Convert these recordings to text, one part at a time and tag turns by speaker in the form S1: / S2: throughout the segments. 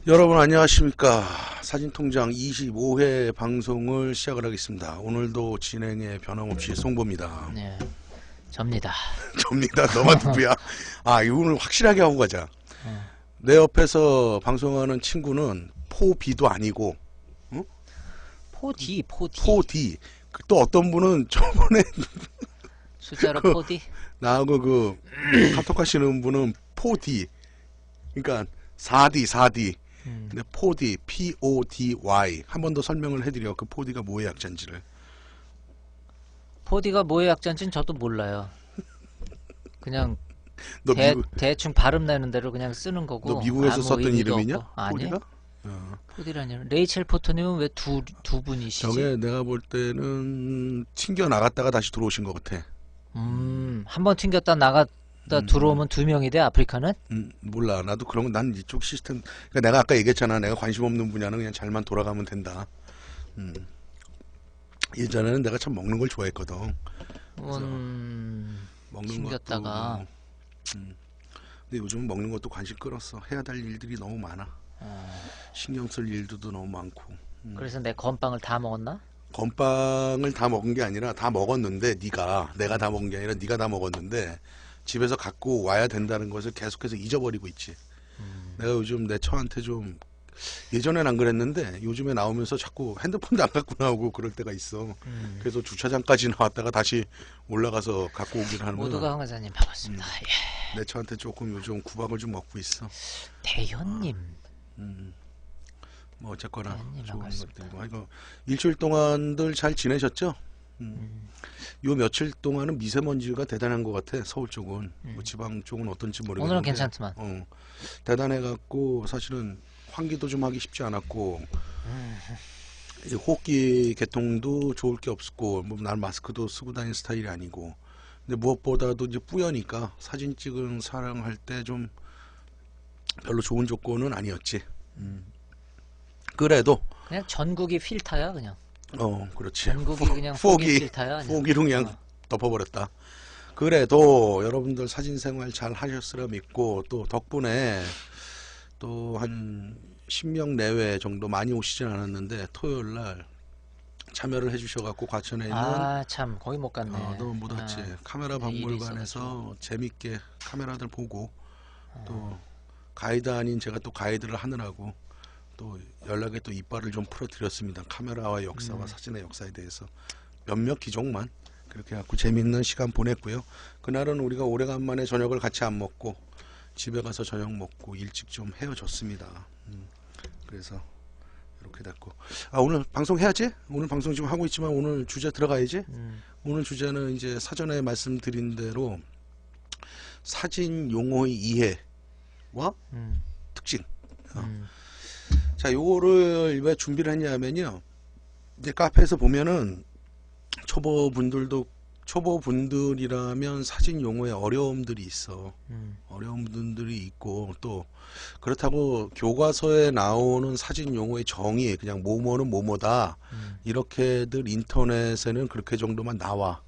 S1: 여러분 안녕하십니까. 사진통장 25회 방송을 시작을 하겠습니다. 오늘도 진행에 변함없이 송보입니다.
S2: 네, 접니다.
S1: 접니다. 너만 누구야? 오늘 확실하게 하고 가자.
S2: 어.
S1: 내 옆에서 방송하는 친구는 포비도 아니고
S2: 포디.
S1: 포디. 또 어떤 분은 저번에
S2: 숫자로 포디?
S1: 나하고 카톡 하시는 분은 포디. 그러니까 4D. 근데 포디, PODY. 한 번 더 설명을 해드려. 그 포디가 뭐의 약자인지를.
S2: 포디가 뭐의 약자인지는 저도 몰라요. 그냥
S1: 너
S2: 대충 발음 내는 대로 그냥 쓰는 거고.
S1: 너 미국에서
S2: 아무
S1: 썼던
S2: 의미도
S1: 이름이냐?
S2: 없고. 아니,
S1: 포디가?
S2: 포디라니. 레이첼 포터님은 왜 두 분이시지?
S1: 저게 내가 볼 때는 튕겨 나갔다가 다시 들어오신 것 같아.
S2: 한 번 튕겼다 나갔다 들어오면 두 명이 돼, 아프리카는?
S1: 몰라. 나도 그런 건 난 이쪽 시스템. 그러니까 내가 아까 얘기했잖아. 내가 관심 없는 분야는 그냥 잘만 돌아가면 된다. 예전에는 내가 참 먹는 걸 좋아했거든. 먹는
S2: 튕겼다가.
S1: 것도. 근데 요즘은 먹는 것도 관심 끌었어. 해야 될 일들이 너무 많아. 신경 쓸 일도 너무 많고.
S2: 그래서 내 건빵을 다 먹었나?
S1: 건빵을 다 먹은 게 아니라 다 먹었는데 내가 다 먹은 게 아니라 네가 다 먹었는데 집에서 갖고 와야 된다는 것을 계속해서 잊어버리고 있지. 내가 요즘 내 처한테 좀 예전엔 안 그랬는데 요즘에 나오면서 자꾸 핸드폰도 안 갖고 나오고 그럴 때가 있어. 그래서 주차장까지 나왔다가 다시 올라가서 갖고 오기를 하는
S2: 모두가
S1: 거야.
S2: 황과장님 반갑습니다. 예.
S1: 내 처한테 조금 요즘 구박을 좀 먹고 있어.
S2: 대현님.
S1: 뭐 어쨌거나
S2: 대현님
S1: 좋은
S2: 반갑습니다.
S1: 것들이고. 이거 일주일 동안들 잘 지내셨죠? 요 며칠 동안은 미세먼지가 대단한 것 같아. 서울 쪽은. 뭐 지방 쪽은 어떤지 모르겠는데
S2: 오늘은 괜찮지만.
S1: 대단해갖고 사실은 환기도 좀 하기 쉽지 않았고 이제 호흡기 개통도 좋을 게 없었고 뭐 난 마스크도 쓰고 다니는 스타일이 아니고 근데 무엇보다도 이제 뿌여니까 사진 찍은 촬영할 때 좀 별로 좋은 조건은 아니었지. 그래도
S2: 그냥 전국이 필터야 그냥.
S1: 그렇지.
S2: 전국이 그냥 포기 필터야. 그냥.
S1: 포기로 그냥 덮어버렸다. 그래도 여러분들 사진 생활 잘 하셨으라 믿고 또 덕분에 또 한 10명 내외 정도 많이 오시진 않았는데 토요일 날 참여를 해주셔갖고 과천에 있는
S2: 참 거기 못 갔네.
S1: 너 못 왔지. 카메라
S2: 네, 일이
S1: 박물관에서 재밌게 카메라들 보고 또 가이드 아닌 제가 또 가이드를 하느라고 또 연락에 또 이빨을 좀 풀어드렸습니다. 카메라와 역사와 사진의 역사에 대해서 몇몇 기종만 그렇게 해갖고 재밌는 시간 보냈고요. 그날은 우리가 오래간만에 저녁을 같이 안 먹고 집에 가서 저녁 먹고 일찍 좀 헤어졌습니다. 그래서 이렇게 됐고 오늘 방송 해야지. 오늘 방송 지금 하고 있지만 오늘 주제 들어가야지. 오늘 주제는 이제 사전에 말씀드린 대로 사진 용어의 이해와 특징. 자, 요거를 왜 준비를 했냐면요. 이제 카페에서 보면은 초보분들이라면 사진 용어에 어려움들이 있어. 어려운 분들이 있고 또 그렇다고 교과서에 나오는 사진 용어의 정의 그냥 뭐뭐는 뭐뭐다 이렇게들 인터넷에는 그렇게 정도만 나와.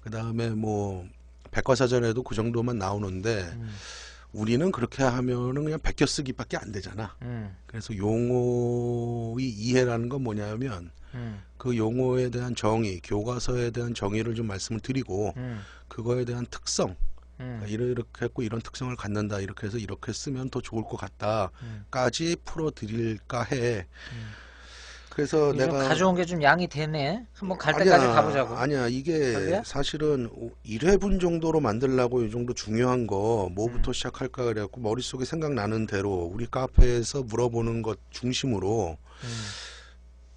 S1: 그 다음에 뭐 백과사전에도 그 정도만 나오는데 우리는 그렇게 하면은 그냥 베껴쓰기밖에 안 되잖아. 그래서 용어의 이해라는 건 뭐냐면 그 용어에 대한 정의, 교과서에 대한 정의를 좀 말씀을 드리고 그거에 대한 특성, 이렇게 했고 이런 특성을 갖는다. 이렇게 해서 이렇게 쓰면 더 좋을 것 같다까지 풀어드릴까 해. 그래서 내가
S2: 가져온 게 좀 양이 되네. 한번 갈 때까지 가보자고.
S1: 아니야. 이게
S2: 별로야?
S1: 사실은 1회분 정도로 만들려고 이 정도 중요한 거 뭐부터 시작할까 그래갖고 머릿속에 생각나는 대로 우리 카페에서 물어보는 것 중심으로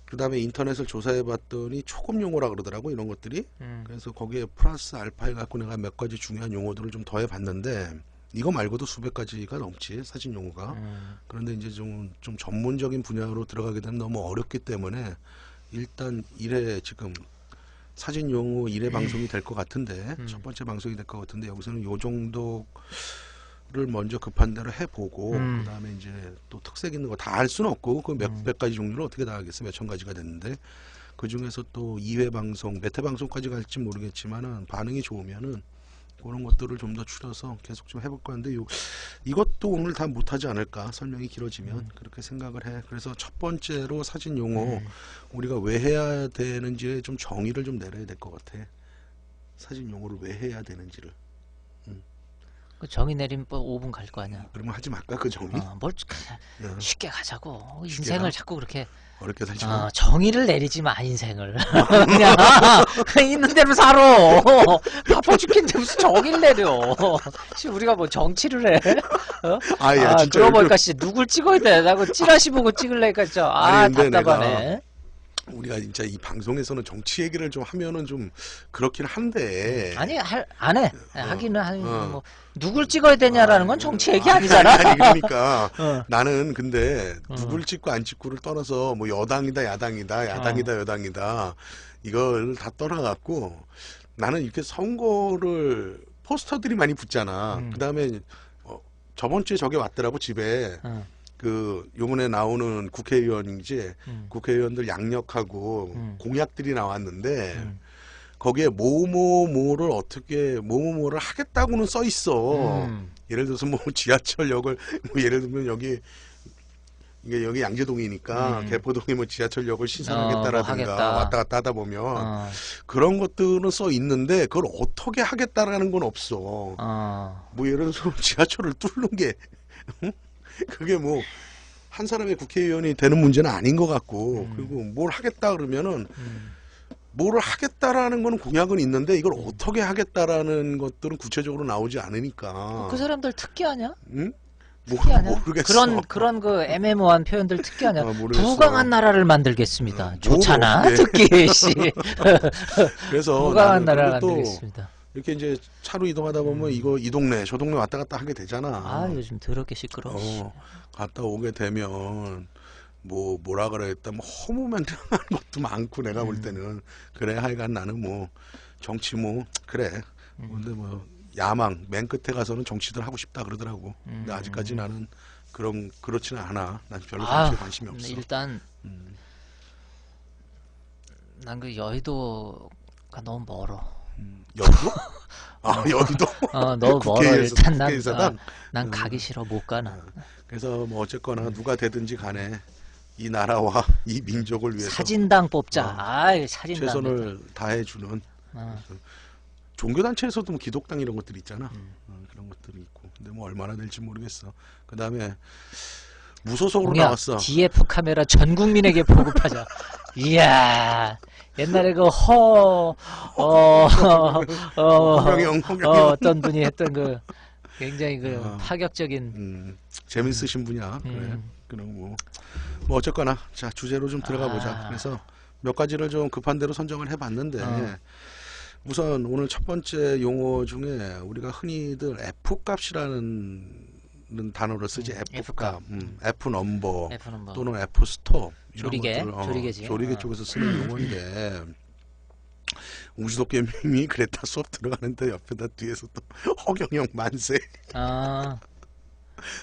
S1: 그 다음에 인터넷을 조사해 봤더니 초급 용어라 그러더라고 이런 것들이. 그래서 거기에 플러스 알파 해갖고 내가 몇 가지 중요한 용어들을 좀 더해 봤는데 이거 말고도 수백 가지가 넘지 사진 용어가. 그런데 이제 좀 전문적인 분야로 들어가게 되면 너무 어렵기 때문에 일단 1회 지금 사진 용어 1회 방송이 될 것 같은데 첫 번째 방송이 될 것 같은데 여기서는 요 정도를 먼저 급한 대로 해보고 그 다음에 이제 또 특색 있는 거 다 알 수는 없고 그 몇백 가지 종류를 어떻게 다 하겠어. 몇천 가지가 됐는데 그 중에서 또 2회 방송 몇 회 방송까지 갈지 모르겠지만은 반응이 좋으면은 그런 것들을 좀 더 줄여서 계속 좀 해볼 건데 이것도 오늘 다 못하지 않을까 설명이 길어지면 그렇게 생각을 해. 그래서 첫 번째로 사진 용어 우리가 왜 해야 되는지에 좀 정의를 좀 내려야 될 것 같아. 사진 용어를 왜 해야 되는지를.
S2: 그 정의 내리면 5분 갈 거 아니야.
S1: 그러면 하지 말까 그 정의?
S2: 뭘
S1: 어,
S2: 쉽게 가자고.
S1: 쉽게
S2: 인생을
S1: 가?
S2: 자꾸 그렇게
S1: 어렵게 살지 마.
S2: 정의를 내리지 마 인생을. 그냥 있는 대로 살아. 바빠 죽겠는데 무슨 정의를 내려. 씨, 우리가 뭐 정치를 해? 어?
S1: 아야 진짜
S2: 그러고
S1: 요즘
S2: 보니까 씨 누굴 찍어야 돼? 나 그 찌라시 보고 찍을래니까 진짜
S1: 아니, 근데
S2: 답답하네.
S1: 우리가 진짜 이 방송에서는 정치 얘기를 좀 하면은 좀 그렇긴 한데.
S2: 아니 안 해. 하기는
S1: 어.
S2: 뭐 누굴 찍어야 되냐라는 건 정치 얘기 아니잖아.
S1: 아니 그러니까
S2: 어.
S1: 나는 근데 누굴 찍고 안 찍고를 떠나서 뭐 여당이다 야당이다 야당이다 여당이다 이걸 다 떠나갖고 나는 이렇게 선거를 포스터들이 많이 붙잖아. 그다음에 저번 주에 저게 왔더라고 집에. 그 요번에 나오는 국회의원이지 국회의원들 양력하고 공약들이 나왔는데 거기에 뭐뭐뭐를 어떻게 뭐뭐뭐를 하겠다고는 써 있어. 예를 들어서 뭐 지하철역을 뭐 예를 들면 이게 여기 양재동이니까 개포동에 뭐 지하철역을 신설하겠다라든가
S2: 하겠다.
S1: 왔다 갔다 하다 보면 그런 것들은 써 있는데 그걸 어떻게 하겠다라는 건 없어. 뭐 예를 들어서 지하철을 뚫는 게 응? 그게 뭐 한 사람의 국회의원이 되는 문제는 아닌 것 같고 그리고 뭘 하겠다 그러면은 뭐를 하겠다라는 건 공약은 있는데 이걸 어떻게 하겠다라는 것들은 구체적으로 나오지 않으니까.
S2: 그 사람들 특기 아니야?
S1: 응?
S2: 특기 아니야?
S1: 모르겠어.
S2: 그런 그 애매모호한 표현들 특기 아니야?
S1: 모르겠어.
S2: 부강한 나라를 만들겠습니다. 좋잖아,
S1: 뭐를
S2: 특기 씨.
S1: 그래서
S2: 부강한
S1: 나는
S2: 나라를
S1: 그리고 또
S2: 만들겠습니다.
S1: 이렇게 이제 차로 이동하다 보면 이거 이 동네 저 동네 왔다 갔다 하게 되잖아.
S2: 요즘 더럽게 시끄러워.
S1: 갔다 오게 되면 뭐라 그랬다 뭐 허무맹랑한 것도 많고 내가 볼 때는 그래 하여간 나는 뭐 정치 뭐 그래 근데 뭐 야망 맨 끝에 가서는 정치들 하고 싶다 그러더라고. 근데 아직까지 나는 그렇지는 않아. 난 별로 정치에 관심이 없어.
S2: 일단 난 그 여의도가 너무 멀어.
S1: 여의도? 아 여의도?
S2: 너무 멀어. 일단
S1: 국회의사당?
S2: 난 가기 싫어. 못 가나.
S1: 그래서 뭐 어쨌거나 누가 되든지 간에 이 나라와 이 민족을 위해서
S2: 사진당 뽑자. 사진당.
S1: 최선을 다해주는 종교단체에서도 뭐 기독당 이런 것들이 있잖아. 그런 것들이 있고 근데 뭐 얼마나 될지 모르겠어. 그 다음에 무소속으로 나왔어.
S2: DF 카메라 전 국민에게 보급하자. 이야 옛날에 그
S1: 허경영
S2: 어떤 분이 했던 그 굉장히 그 파격적인
S1: 재밌으신 분이야. 그래. 그럼 뭐 어쨌거나 자 주제로 좀 들어가 보자. 그래서 몇 가지를 좀 급한 대로 선정을 해봤는데 우선 오늘 첫 번째 용어 중에 우리가 흔히들 F 값이라는 단어를 쓰지. F 값, F 넘버 또는 F 스톱 이런
S2: 조리개,
S1: 것들
S2: 조리개지.
S1: 조리개 쪽에서 쓰는 용어인데 우주도깨님이 그랬다 수업 들어가는데 옆에다 뒤에서 또 허경영 만세.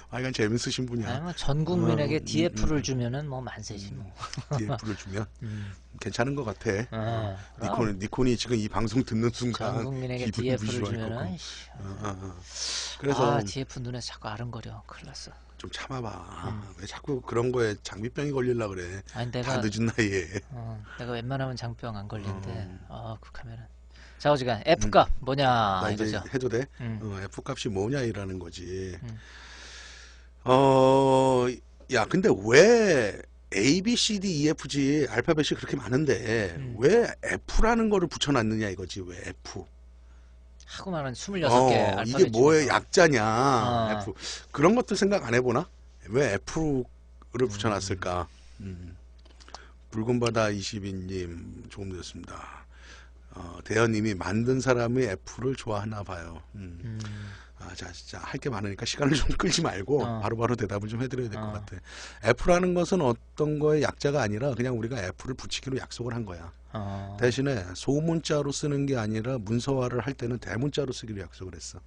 S1: 이건 재밌으신 분이야.
S2: 뭐 전 국민에게 DF를 주면은 뭐 만세지 뭐.
S1: DF를 주면 괜찮은 것 같아.
S2: 그럼.
S1: 니콘이 지금 이 방송 듣는 순간
S2: 전 국민에게
S1: 기분이
S2: DF를
S1: 무시할
S2: 주면은
S1: 거고. 그래서
S2: DF 눈에서 자꾸 아른거려. 큰일 났어.
S1: 좀 참아봐. 왜 자꾸 그런 거에 장비병이 걸리려 그래.
S2: 아니
S1: 다 늦은 나이에.
S2: 내가 웬만하면 장병 안 걸리는데 그 카메라. 자 어지간 F 값 뭐냐
S1: 나 이제
S2: 이거죠.
S1: 해도 돼? F 값이 뭐냐이라는 거지. 야 근데 왜 A, B, C, D, E, F, G 알파벳이 그렇게 많은데 왜 F라는 거를 붙여놨느냐 이거지. 왜 F?
S2: 하고 말하면 26개 알파벳
S1: 이게 뭐의 약자냐.
S2: F.
S1: 그런 것들 생각 안 해보나? 왜 F를 붙여놨을까? 붉은바다 22님 조금 됐습니다. 대현님이 만든 사람이 F를 좋아하나 봐요. 자, 진짜 할 게 많으니까 시간을 좀 끌지 말고 바로바로 대답을 좀 해드려야 될 것 같아. F라는 것은 어떤 거의 약자가 아니라 그냥 우리가 F를 붙이기로 약속을 한 거야. 대신에 소문자로 쓰는 게 아니라 문서화를 할 때는 대문자로 쓰기로 약속을 했어.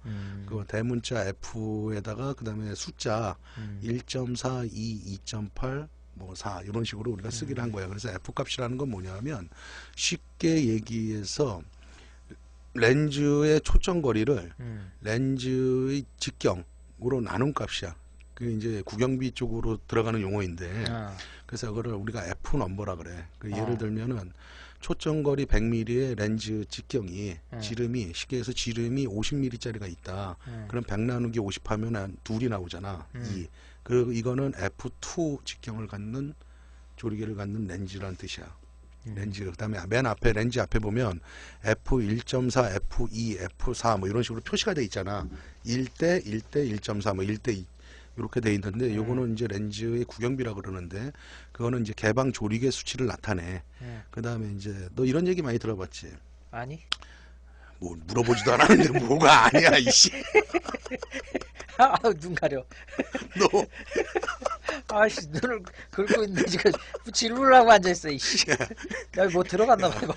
S1: 그 대문자 F에다가 그 다음에 숫자 1.4, 2, 2.8 뭐 4 이런 식으로 우리가 쓰기로 한 거야. 그래서 F 값이라는 건 뭐냐면 쉽게 얘기해서 렌즈의 초점 거리를
S2: 음.
S1: 렌즈의 직경으로 나눈 값이야. 그 이제 구경비 쪽으로 들어가는 용어인데
S2: 어.
S1: 그래서 그걸 우리가 F 넘버라 그래. 그 예를
S2: 어.
S1: 들면은 초점거리 100mm의 렌즈 직경이 지름이 쉽게 해서 지름이 50mm짜리가 있다. 그럼 100 나누기 50 하면 한 둘이 나오잖아. 2. 그리고 이거는 F2 직경을 갖는 조리개를 갖는 렌즈란 뜻이야. 렌즈. 그다음에 맨 앞에 렌즈 앞에 보면 F1.4, F2, F4 뭐 이런 식으로 표시가 돼 있잖아. 1대 1대 1.4 뭐 1대 2 이렇게 돼 있는데 요거는 이제 렌즈의 구경비라 그러는데 그거는 이제 개방 조리개 수치를 나타내. 그다음에 이제 너 이런 얘기 많이 들어봤지?
S2: 아니?
S1: 뭐 물어보지도 않았는데 뭐가 아니야 이씨.
S2: 아, 눈 가려.
S1: 너
S2: 아씨, 눈을 긁고 있는데 지금 질문을 하고 앉아있어, 이씨. 여기 뭐 들어갔나 봐, 이거.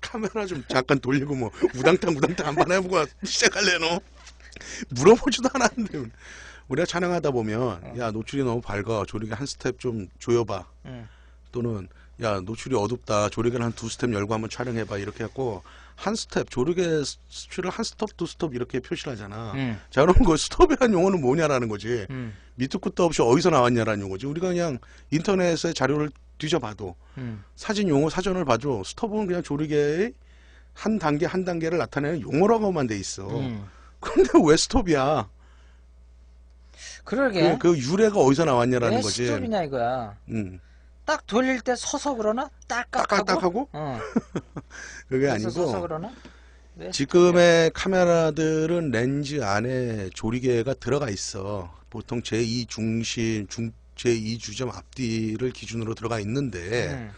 S1: 카메라 좀 잠깐 돌리고 뭐 우당탕 한번 해보고 시작할래 너? 물어보지도 않았는데 우리가 촬영하다 보면 야 노출이 너무 밝아 조리개 한 스텝 좀 조여봐. 또는 야 노출이 어둡다 조리개를 한 두 스텝 열고 한번 촬영해봐 이렇게 했고 한 스텝 조리개 수출을 한 스톱 두 스톱 이렇게 표시를 하잖아. 자 그럼 그 스톱이라는 용어는 뭐냐라는 거지. 밑도 끝도 없이 어디서 나왔냐라는 용어지. 우리가 그냥 인터넷에 자료를 뒤져봐도 사진 용어 사전을 봐도 스톱은 그냥 조리개의 한 단계 한 단계를 나타내는 용어라고만 돼 있어. 근데 왜 스톱이야?
S2: 그러게.
S1: 그 유래가 어디서 나왔냐라는
S2: 왜
S1: 거지.
S2: 스톱이냐, 이거야. 딱 돌릴 때 서서 그러나? 딱딱하고?
S1: 딱딱하고? 그게
S2: 그래서
S1: 아니고
S2: 서서 그러나? 왜
S1: 지금의 카메라들은 렌즈 안에 조리개가 들어가 있어. 보통 제2 중심, 제2 주점 앞뒤를 기준으로 들어가 있는데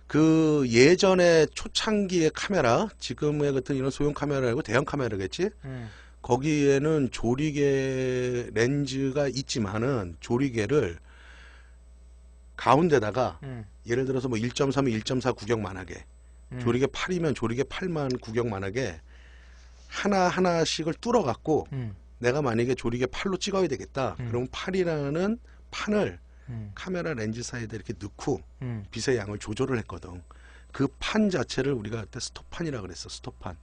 S1: 그 예전에 초창기의 카메라, 지금의 같은 이런 소형 카메라이고 대형 카메라겠지? 거기에는 조리개 렌즈가 있지만은 조리개를 가운데다가 예를 들어서 뭐 1.3면 1.4 구경만하게 조리개 8이면 조리개 8만 구경만하게 하나하나씩을 뚫어 갖고 내가 만약에 조리개 8로 찍어야 되겠다. 그럼 8이라는 판을 카메라 렌즈 사이에 이렇게 넣고 빛의 양을 조절을 했거든. 그 판 자체를 우리가 그때 스톱판이라 그랬어. 스톱판.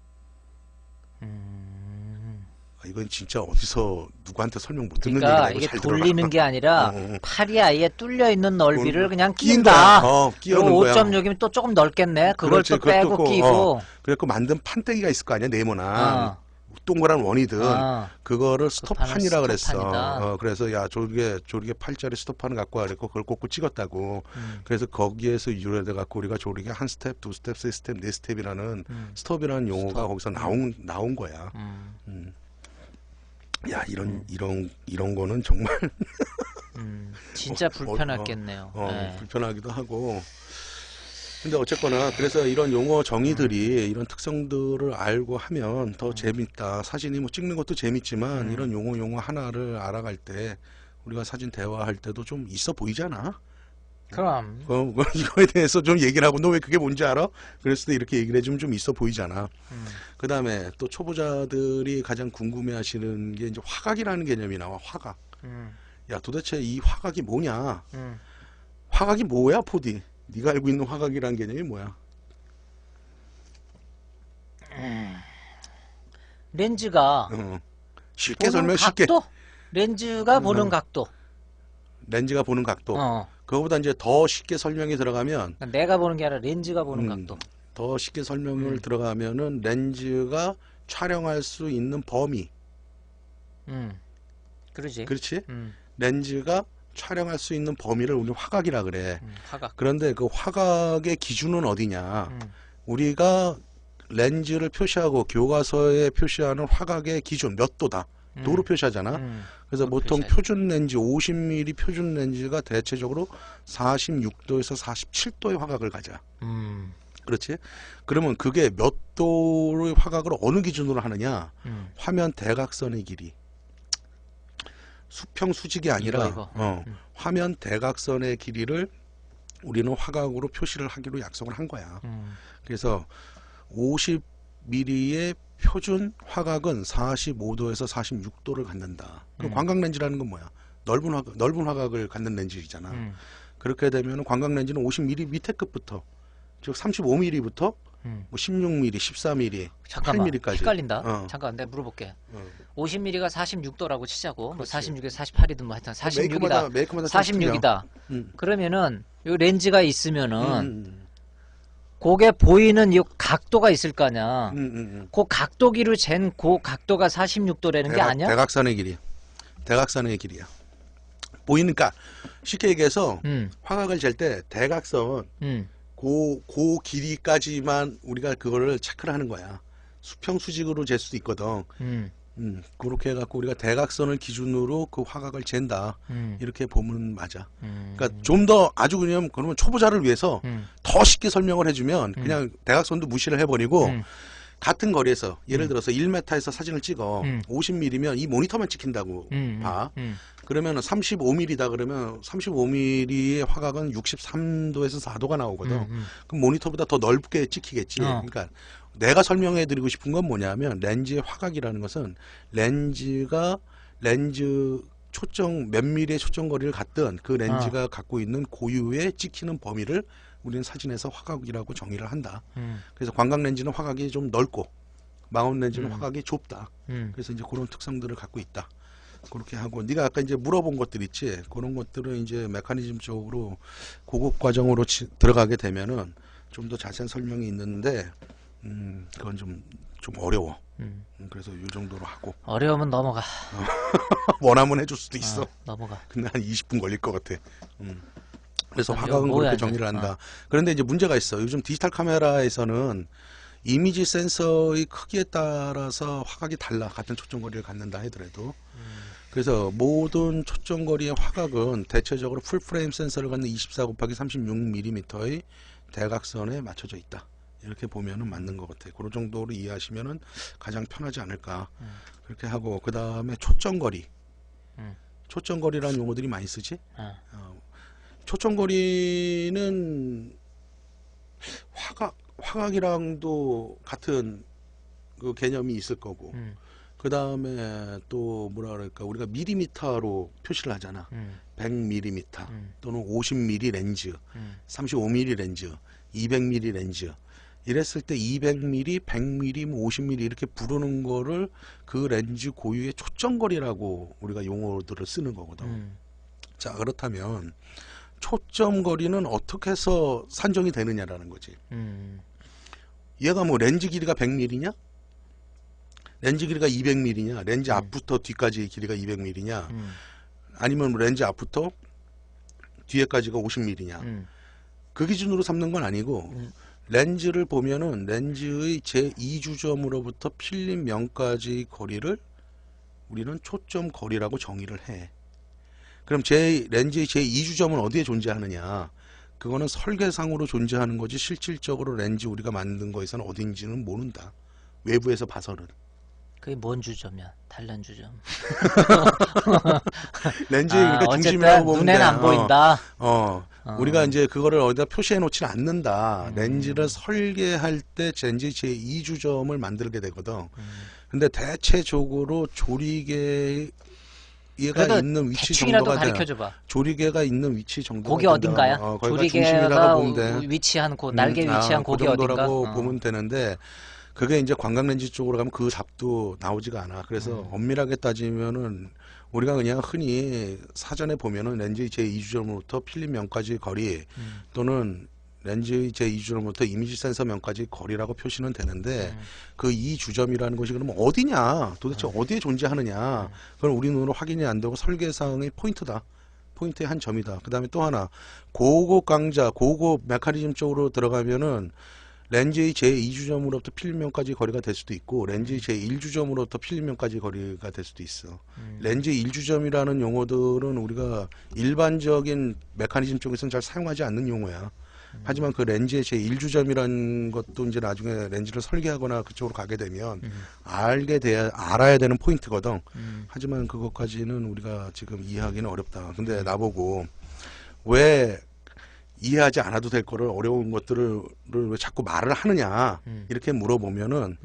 S1: 이건 진짜 어디서 누구한테 설명 못 듣는
S2: 그러니까
S1: 얘기라고
S2: 이게
S1: 잘
S2: 돌리는
S1: 들어라.
S2: 게 아니라 팔이 아예 뚫려 있는 넓이를 그냥
S1: 끼는
S2: 끼운다.
S1: 거야. 끼우는 거야.
S2: 5.6이면 또 조금 넓겠네. 그걸
S1: 그렇지,
S2: 또 빼고
S1: 그것도
S2: 끼고.
S1: 그래갖고 만든 판때기가 있을 거 아니야. 네모난 동그란 원이든 그거를 스톱판이라 그랬어.
S2: 스톱판이다.
S1: 그래서 야 조리개 8짜리 스톱판을 갖고 와 그랬고 그걸 꽂고 찍었다고. 그래서 거기에서 유래돼 갖고 우리가 조리개 한 스텝, 두 스텝, 세 스텝, 네 스텝이라는 스톱이라는 용어가
S2: 스톱.
S1: 거기서 나온 거야. 야 이런 거는 정말
S2: 진짜 불편했겠네요. 네.
S1: 불편하기도 하고. 근데 어쨌거나 그래서 이런 용어 정의들이 이런 특성들을 알고 하면 더 재밌다. 사진이 뭐 찍는 것도 재밌지만 이런 용어 하나를 알아갈 때 우리가 사진 대화할 때도 좀 있어 보이잖아.
S2: 그럼.
S1: 이거에 대해서 좀 얘기를 하고 너 왜 그게 뭔지 알아? 그랬을 때 이렇게 얘기를 해주면 좀 있어 보이잖아. 그 다음에 또 초보자들이 가장 궁금해 하시는 게 이제 화각이라는 개념이 나와. 화각. 야 도대체 이 화각이 뭐냐? 화각이 뭐야 포디? 네가 알고 있는 화각이라는 개념이 뭐야?
S2: 렌즈가
S1: 쉽게
S2: 보는
S1: 설명 쉽게.
S2: 각도? 렌즈가 보는 각도.
S1: 렌즈가 보는 각도.
S2: 어.
S1: 그거보다 이제 더 쉽게 설명이 들어가면
S2: 그러니까 내가 보는 게 아니라 렌즈가 보는 각도.
S1: 더 쉽게 설명을 들어가면은 렌즈가 촬영할 수 있는 범위.
S2: 그러지.
S1: 그렇지? 렌즈가 촬영할 수 있는 범위를 우리 화각이라 그래.
S2: 화각.
S1: 그런데 그 화각의 기준은 어디냐? 우리가 렌즈를 표시하고 교과서에 표시하는 화각의 기준 몇 도다. 도로 표시하잖아. 그래서 보통
S2: 표시하지.
S1: 표준 렌즈 50mm 표준 렌즈가 대체적으로 46도에서 47도의 화각을 가져. 그렇지? 그러면 그게 몇 도의 화각을 어느 기준으로 하느냐? 화면 대각선의 길이. 수평 수직이 아니라
S2: 이거.
S1: 화면 대각선의 길이를 우리는 화각으로 표시를 하기로 약속을 한 거야. 그래서 50mm의 표준 화각은 45도에서 46도를 갖는다. 그 광각 렌즈라는 건 뭐야? 넓은 화각을 갖는 렌즈이잖아. 그렇게 되면 광각 렌즈는 50mm 밑에 끝부터 즉 35mm부터 뭐 16mm, 14mm,
S2: 잠깐만
S1: 8mm까지.
S2: 헷갈린다. 잠깐 내가 물어볼게. 50mm가 46도라고 치자고. 뭐
S1: 그렇지.
S2: 46에 48이든 뭐 하여튼 46이다.
S1: 메이크마다
S2: 46이다.
S1: 음.
S2: 그러면은 요 렌즈가 있으면은
S1: 음.
S2: 그게 보이는 이 각도가 있을 거 아니야.
S1: 음.
S2: 그 각도기로 잰 그 각도가 46도라는 게 아니야?
S1: 대각선의 길이. 대각선의 길이야. 보이니까 쉽게 얘기해서 화각을 잴 때 대각선 그 길이까지만 우리가 그거를 체크를 하는 거야. 수평 수직으로 잴 수도 있거든. 그렇게 해갖고 우리가 대각선을 기준으로 그 화각을 잰다. 이렇게 보면 맞아. 그러니까 좀 더 아주 그러면 초보자를 위해서 더 쉽게 설명을 해주면 그냥 대각선도 무시를 해버리고 같은 거리에서 예를 들어서 1m에서 사진을 찍어 50mm면 이 모니터만 찍힌다고 봐. 그러면 35mm다 그러면 35mm의 화각은 63도에서 4도가 나오거든. 그럼 모니터보다 더 넓게 찍히겠지. 그러니까 내가 설명해 드리고 싶은 건 뭐냐면 렌즈의 화각이라는 것은 렌즈가 렌즈 초점 몇 미리의 초점 거리를 갖든 그 렌즈가 갖고 있는 고유의 찍히는 범위를 우리는 사진에서 화각이라고 정의를 한다. 그래서 광각 렌즈는 화각이 좀 넓고 망원 렌즈는 화각이 좁다. 그래서 이제 그런 특성들을 갖고 있다. 그렇게 하고 네가 아까 이제 물어본 것들 있지. 그런 것들은 이제 메커니즘 쪽으로 고급 과정으로 들어가게 되면은 좀 더 자세한 설명이 있는데 그건 좀 어려워. 그래서 이 정도로 하고
S2: 어려우면 넘어가.
S1: 원하면 해줄 수도 있어.
S2: 넘어가.
S1: 근데 한 20분 걸릴 것 같아. 그래서
S2: 이거
S1: 화각은
S2: 뭐야,
S1: 그렇게
S2: 이제.
S1: 정리를 한다. 그런데 이제 문제가 있어. 요즘 디지털 카메라에서는 이미지 센서의 크기에 따라서 화각이 달라. 같은 초점거리를 갖는다 하더라도. 그래서 모든 초점거리의 화각은 대체적으로 풀프레임 센서를 갖는 24 곱하기 36mm의 대각선에 맞춰져 있다. 이렇게 보면은 맞는 것 같아요. 그런 정도로 이해하시면은 가장 편하지 않을까. 그렇게 하고 그 다음에 초점거리. 초점거리라는 용어들이 많이 쓰지. 초점거리는 화각이랑도 같은 그 개념이 있을 거고. 그 다음에 또 뭐라 그럴까 우리가 밀리미터로 표시를 하잖아. 100mm 또는 50mm 렌즈, 35mm 렌즈, 200mm 렌즈. 이랬을 때 200mm, 100mm, 50mm 이렇게 부르는 거를 그 렌즈 고유의 초점거리라고 우리가 용어들을 쓰는 거거든. 자, 그렇다면 초점거리는 어떻게 해서 산정이 되느냐라는 거지. 얘가 뭐 렌즈 길이가 100mm냐? 렌즈 길이가 200mm냐? 렌즈 앞부터 뒤까지 길이가 200mm냐? 아니면 렌즈 앞부터 뒤에까지가 50mm냐? 그 기준으로 삼는 건 아니고 렌즈를 보면은 렌즈의 제2주점으로부터 필름 면까지의 거리를 우리는 초점 거리라고 정의를 해. 그럼 렌즈의 제2주점은 어디에 존재하느냐? 그거는 설계상으로 존재하는 거지 실질적으로 렌즈 우리가 만든 거에서는 어딘지는 모른다. 외부에서 봐서는.
S2: 그게 뭔 주점이야? 단란 주점.
S1: 렌즈의 그러니까
S2: 어쨌든
S1: 중심이라고 보면
S2: 눈에는
S1: 돼.
S2: 안 보인다.
S1: 우리가 이제 그거를 어디다 표시해 놓지는 않는다. 렌즈를 설계할 때 렌즈 제2주점을 만들게 되거든. 근데 대체적으로 조리개가
S2: 그래도
S1: 있는 위치
S2: 대충이라도
S1: 정도가 돼.
S2: 가르쳐줘봐.
S1: 조리개가 있는 위치 정도가
S2: 거기 어딘가야?
S1: 거기가
S2: 조리개가
S1: 중심이라고 보면 돼.
S2: 위치한 곳, 날개 위치한
S1: 그
S2: 거기 어딘가?
S1: 정도라고 보면 되는데 그게 이제 광각 렌즈 쪽으로 가면 그 잡도 나오지가 않아. 그래서 엄밀하게 따지면은 우리가 그냥 흔히 사전에 보면은 렌즈의 제2주점으로부터 필름 면까지 거리 또는 렌즈의 제2주점으로부터 이미지 센서 면까지 거리라고 표시는 되는데 그 2주점이라는 것이 그러면 어디냐? 도대체 어디에 존재하느냐? 그건 우리 눈으로 확인이 안 되고 설계상의 포인트다. 포인트의 한 점이다. 그 다음에 또 하나 고급 강자, 고급 메커니즘 쪽으로 들어가면은 렌즈의 제2주점으로부터 필름면까지 거리가 될 수도 있고 렌즈의 제1주점으로부터 필름면까지 거리가 될 수도 있어. 렌즈의 1주점이라는 용어들은 우리가 일반적인 메커니즘 쪽에서는 잘 사용하지 않는 용어야. 하지만 그 렌즈의 제1주점이라는 것도 이제 나중에 렌즈를 설계하거나 그쪽으로 가게 되면 알아야 되는 포인트거든. 하지만 그것까지는 우리가 지금 이해하기는 어렵다. 근데 나보고 왜 이해하지 않아도 될 거를 어려운 것들을 왜 자꾸 말을 하느냐 이렇게 물어보면은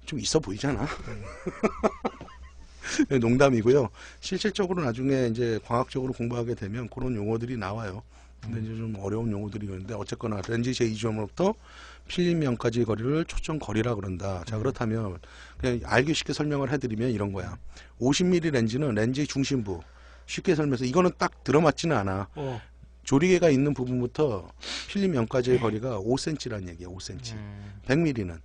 S1: 좀 있어 보이잖아. 농담이고요. 실질적으로 나중에 이제 광학적으로 공부하게 되면 그런 용어들이 나와요. 근데 이제 좀 어려운 용어들이 있는데 어쨌거나 렌즈 제2주점으로부터 필름면까지의 거리를 초점 거리라 그런다. 자, 그렇다면 그냥 알기 쉽게 설명을 해드리면 이런 거야. 50mm 렌즈는 렌즈의 중심부. 쉽게 설명해서 이거는 딱 들어맞지는 않아. 조리개가 있는 부분부터 필름면까지의 거리가 5cm라는 얘기야. 5cm. 100mm는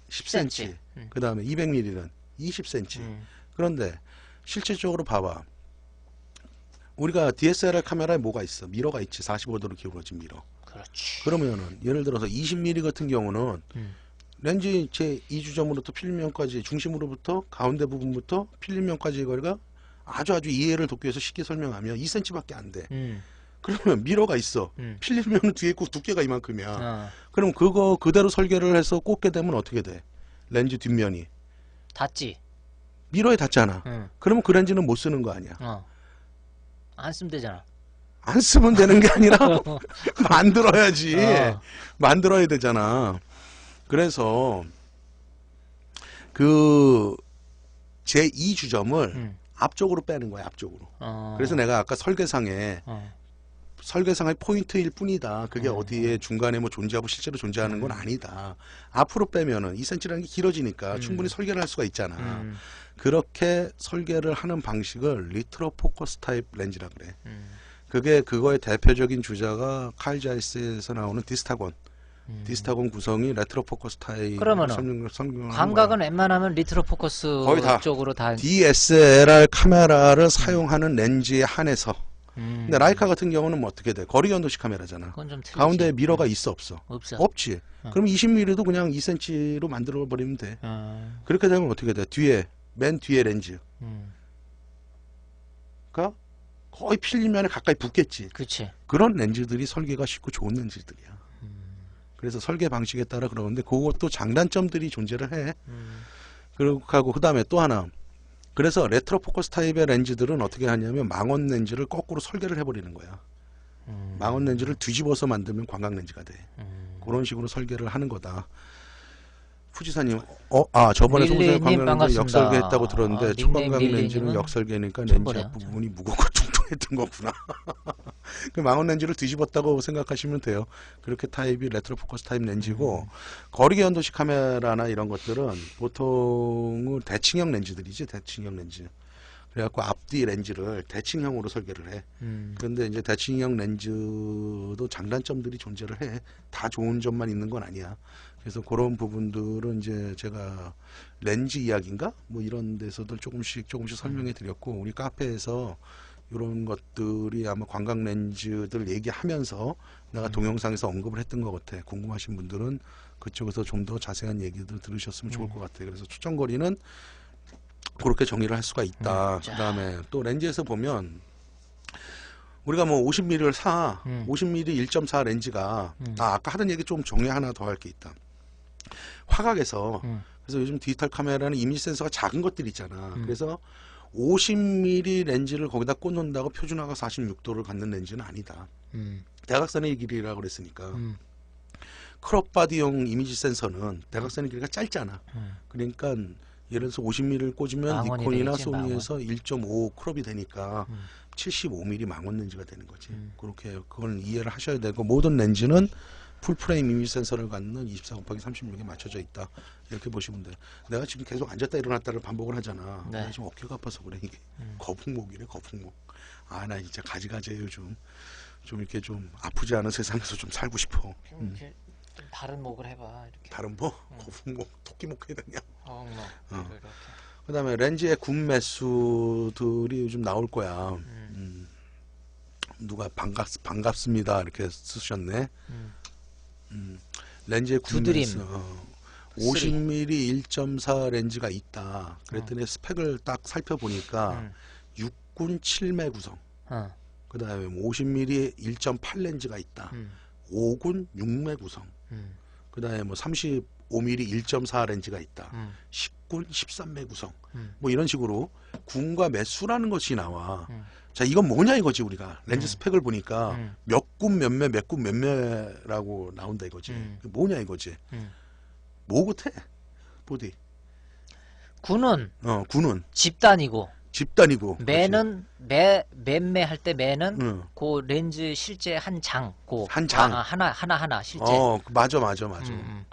S1: 10cm. 그 다음에 200mm는 20cm. 그런데 실질적으로 봐봐. 우리가 DSLR 카메라에 뭐가 있어? 미러가 있지. 45도로 기울어진 미러.
S2: 그렇지.
S1: 그러면은 예를 들어서 20mm 같은 경우는 렌즈 제 2주점으로부터 필름면까지 중심으로부터 가운데 부분부터 필름면까지의 거리가 아주 이해를 돕기 위해서 쉽게 설명하면 2cm밖에 안 돼. 그러면 미러가 있어. 필름면은 뒤에 있고 두께가 이만큼이야. 그럼 그거 그대로 설계를 해서 꽂게 되면 어떻게 돼? 렌즈 뒷면이
S2: 닿지.
S1: 미러에 닿잖아. 그러면 그 렌즈는 못 쓰는 거 아니야.
S2: 안 쓰면 되잖아.
S1: 안 쓰면 되는 게 아니라 만들어야지. 만들어야 되잖아. 그래서 그 제2주점을 앞쪽으로 빼는 거야. 앞쪽으로. 그래서 내가 아까 설계상의 포인트일 뿐이다. 그게 어디에 중간에 뭐 존재하고 실제로 존재하는 건 아니다. 앞으로 빼면은 2cm라는 게 길어지니까 충분히 설계를 할 수가 있잖아. 그렇게 설계를 하는 방식을 리트로 포커스 타입 렌즈라 그래. 그게 그거의 대표적인 주자가 칼 자이스에서 나오는 디스타곤. 디스타곤 구성이 레트로 포커스 타입.
S2: 그러면은 광각은 웬만하면 리트로 포커스
S1: 거의 다
S2: 쪽으로 다.
S1: DSLR 카메라를 사용하는 렌즈에 한해서. 근데 라이카 같은 경우는 뭐 어떻게 돼? 거리 연도식 카메라잖아.
S2: 그건 좀 틀리지.
S1: 가운데에 미러가 있어 없어?
S2: 없어.
S1: 없지. 그럼 20mm도 그냥 2cm로 만들어 버리면 돼. 그렇게 되면 어떻게 돼? 맨 뒤에 렌즈가 거의 필름면에 가까이 붙겠지.
S2: 그렇지.
S1: 그런 렌즈들이 설계가 쉽고 좋은 렌즈들이야. 그래서 설계 방식에 따라 그러는데 그것도 장단점들이 존재를 해. 그리고 그 다음에 또 하나. 그래서 레트로 포커스 타입의 렌즈들은 어떻게 하냐면 망원 렌즈를 거꾸로 설계를 해버리는 거야. 망원 렌즈를 뒤집어서 만들면 광각 렌즈가 돼. 그런 식으로 설계를 하는 거다. 후지사님, 저번에
S2: 밀리님
S1: 송수의 광각 렌즈
S2: 반갑습니다.
S1: 역설계했다고 들었는데
S2: 닉네임
S1: 초광각 렌즈는
S2: 밀리님은
S1: 역설계니까 렌즈
S2: 천벌이야,
S1: 앞부분이 무겁고 뚱뚱했던 거구나. 그 망원 렌즈를 뒤집었다고 생각하시면 돼요. 그렇게 타입이 레트로 포커스 타입 렌즈고 거리 연도식 카메라나 이런 것들은 보통은 대칭형 렌즈들이지. 대칭형 렌즈. 그래갖고 앞뒤 렌즈를 대칭형으로 설계를 해. 그런데 이제 대칭형 렌즈도 장단점들이 존재를 해. 다 좋은 점만 있는 건 아니야. 그래서 그런 부분들은 이제 제가 렌즈 이야기인가? 뭐 이런 데서도 조금씩 설명해 드렸고, 우리 카페에서 이런 것들이 아마 광각 렌즈들 얘기하면서 내가 동영상에서 언급을 했던 것 같아. 궁금하신 분들은 그쪽에서 좀 더 자세한 얘기들 들으셨으면 좋을 것 같아요. 그래서 초점거리는 그렇게 정의를 할 수가 있다. 그 다음에 또 렌즈에서 보면 우리가 뭐 50mm를 50mm 1.4 렌즈가 아까 하던 얘기 좀 정리 하나 더 할 게 있다. 화각에서 그래서 요즘 디지털 카메라는 이미지 센서가 작은 것들이 있잖아. 그래서 50mm 렌즈를 거기다 꽂는다고 표준화가 46도를 갖는 렌즈는 아니다. 대각선의 길이라고 그랬으니까 크롭 바디용 이미지 센서는 대각선의 길이가 짧잖아. 그러니까 예를 들어서 50mm를 꽂으면
S2: 망원이
S1: 니콘이나
S2: 되겠지,
S1: 소니에서 1.5 크롭이 되니까 75mm 망원 렌즈가 되는 거지. 그렇게 그걸 이해를 하셔야 되고, 모든 렌즈는 풀프레임 이미지 센서를 갖는 24/36에 맞춰져 있다. 이렇게 보시면 돼요. 내가 지금 계속 앉았다 일어났다를 반복을 하잖아.
S2: 네.
S1: 내가 지금 어깨가 아파서 그래. 이게 거북목이네, 거북목. 나 진짜 가지가지해요. 좀 이렇게 좀 아프지 않은 세상에서 좀 살고 싶어.
S2: 이렇게 좀 다른 목을 해봐. 이렇게.
S1: 다른 뭐? 거북목, 토끼목 해야 되냐?
S2: 이렇게.
S1: 그 다음에 렌즈의 군매수들이 요즘 나올 거야. 누가 반갑습니다 이렇게 쓰셨네. 렌즈의 군매수 50mm 1.4 렌즈가 있다. 그랬더니 스펙을 딱 살펴보니까 6군 7매 구성. 그 다음에 50mm 1.8 렌즈가 있다. 5군 6매 구성. 그 다음에 뭐 35mm 1.4 렌즈가 있다. 10군 13매 구성. 뭐 이런 식으로 군과 매수라는 것이 나와. 자, 이건 뭐냐 이거지. 우리가 렌즈 스펙을 보니까 몇 군 몇 매라고 나온다 이거지. 뭐냐 이거지. 뭐 같아? 보디.
S2: 군은
S1: 군은
S2: 집단이고
S1: 집단이고.
S2: 매는 매매할 때 매는
S1: 응.
S2: 그 렌즈 실제 한 장,
S1: 한 장.
S2: 하나 실제.
S1: 맞아.
S2: 음,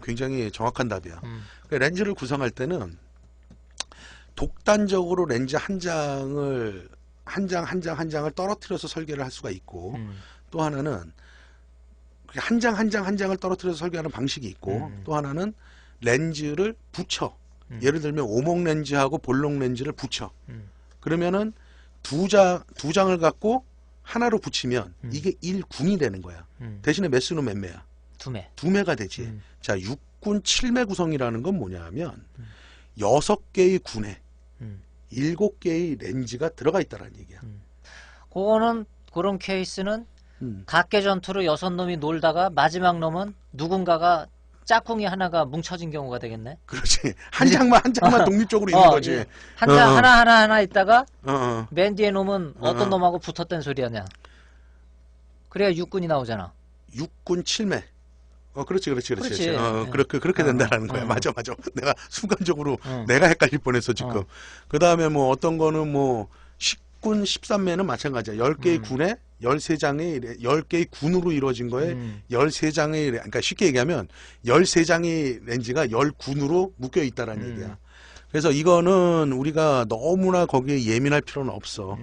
S1: 굉장히 정확한 답이야.
S2: 음,
S1: 그 렌즈를 구성할 때는 독단적으로 렌즈 한 장을 한 장을 떨어뜨려서 설계를 할 수가 있고,
S2: 음,
S1: 또 하나는 한 장을 떨어뜨려서 설계하는 방식이 있고, 또 하나는 렌즈를 붙여. 예를 들면 오목 렌즈하고 볼록 렌즈를 붙여.
S2: 음,
S1: 그러면은 두 장을 갖고 하나로 붙이면 이게 1군이 되는 거야. 대신에 매수는 몇 매야? 두 매가 되지. 자, 6군 7매 구성이라는 건 뭐냐 하면 6개의 군에 7개의 렌즈가 들어가 있다라는 얘기야.
S2: 그거는 그런 케이스는 각계 전투로 6놈이 놀다가 마지막 놈은 누군가가 짝꿍이 하나가 뭉쳐진 경우가 되겠네.
S1: 그렇지. 한 장만 독립적으로 있는 거지.
S2: 예. 한 장 하나 있다가
S1: 어.
S2: 맨 뒤에 놈은 어떤 놈하고 붙었던 소리였냐. 그래야 육군이 나오잖아.
S1: 6군 7매. 그렇지.
S2: 그렇지.
S1: 그렇게 된다라는 거야. 맞아. 내가 순간적으로
S2: 응.
S1: 내가 헷갈릴 뻔했어, 지금. 그 다음에 뭐 어떤 거는 뭐 10군 13매는 마찬가지야. 10개의 군에 10개의 군으로 이루어진 거에 13장의, 그러니까 쉽게 얘기하면 13장의 렌즈가 10군으로 묶여 있다라는 얘기야. 그래서 이거는 우리가 너무나 거기에 예민할 필요는 없어.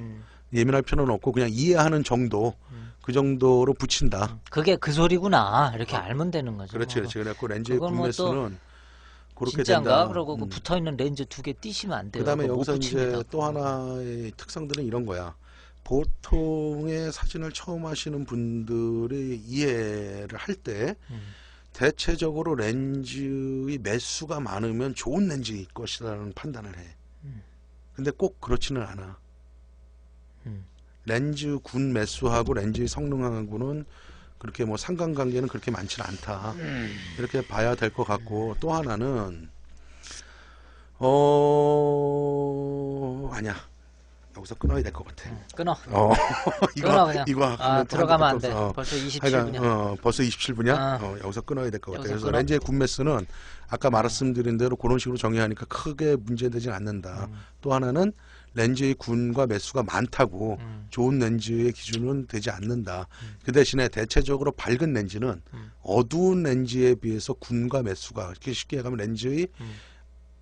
S1: 예민할 필요는 없고 그냥 이해하는 정도, 그 정도로 붙인다.
S2: 그게 그 소리구나. 이렇게 알면 되는 거죠.
S1: 그렇지. 그래갖고 렌즈의
S2: 그건 뭐
S1: 구매 수는 그렇게
S2: 진짜인가?
S1: 된다.
S2: 그러고 그 붙어있는 렌즈 2개 띄시면 안 돼요.
S1: 그다음에
S2: 그거 못
S1: 여기서
S2: 붙입니다.
S1: 이제 또 하나의 특성들은 이런 거야. 보통의 사진을 처음 하시는 분들의 이해를 할 때 대체적으로 렌즈의 매수가 많으면 좋은 렌즈일 것이라는 판단을 해. 근데 꼭 그렇지는 않아. 렌즈 군 매수하고 렌즈의 성능하고는 그렇게 뭐 상관관계는 그렇게 많지는 않다. 이렇게 봐야 될 것 같고, 또 하나는 아니야. 여기서 끊어야 될 것 같아.
S2: 끊어.
S1: 이거
S2: 그냥.
S1: 이거 하면 또
S2: 들어가면 안
S1: 한도
S2: 돼.
S1: 없어.
S2: 벌써
S1: 하여간
S2: 27분이야.
S1: 벌써 27분이야? 여기서 끊어야 될 것 같아.
S2: 여기서
S1: 그래서
S2: 끊어?
S1: 렌즈의 군 매수는 아까 말씀드린 대로 그런 식으로 정의하니까 크게 문제되진 않는다. 또 하나는 렌즈의 군과 매수가 많다고 좋은 렌즈의 기준은 되지 않는다. 그 대신에 대체적으로 밝은 렌즈는 어두운 렌즈에 비해서 군과 매수가, 이렇게 쉽게 얘기하면 렌즈의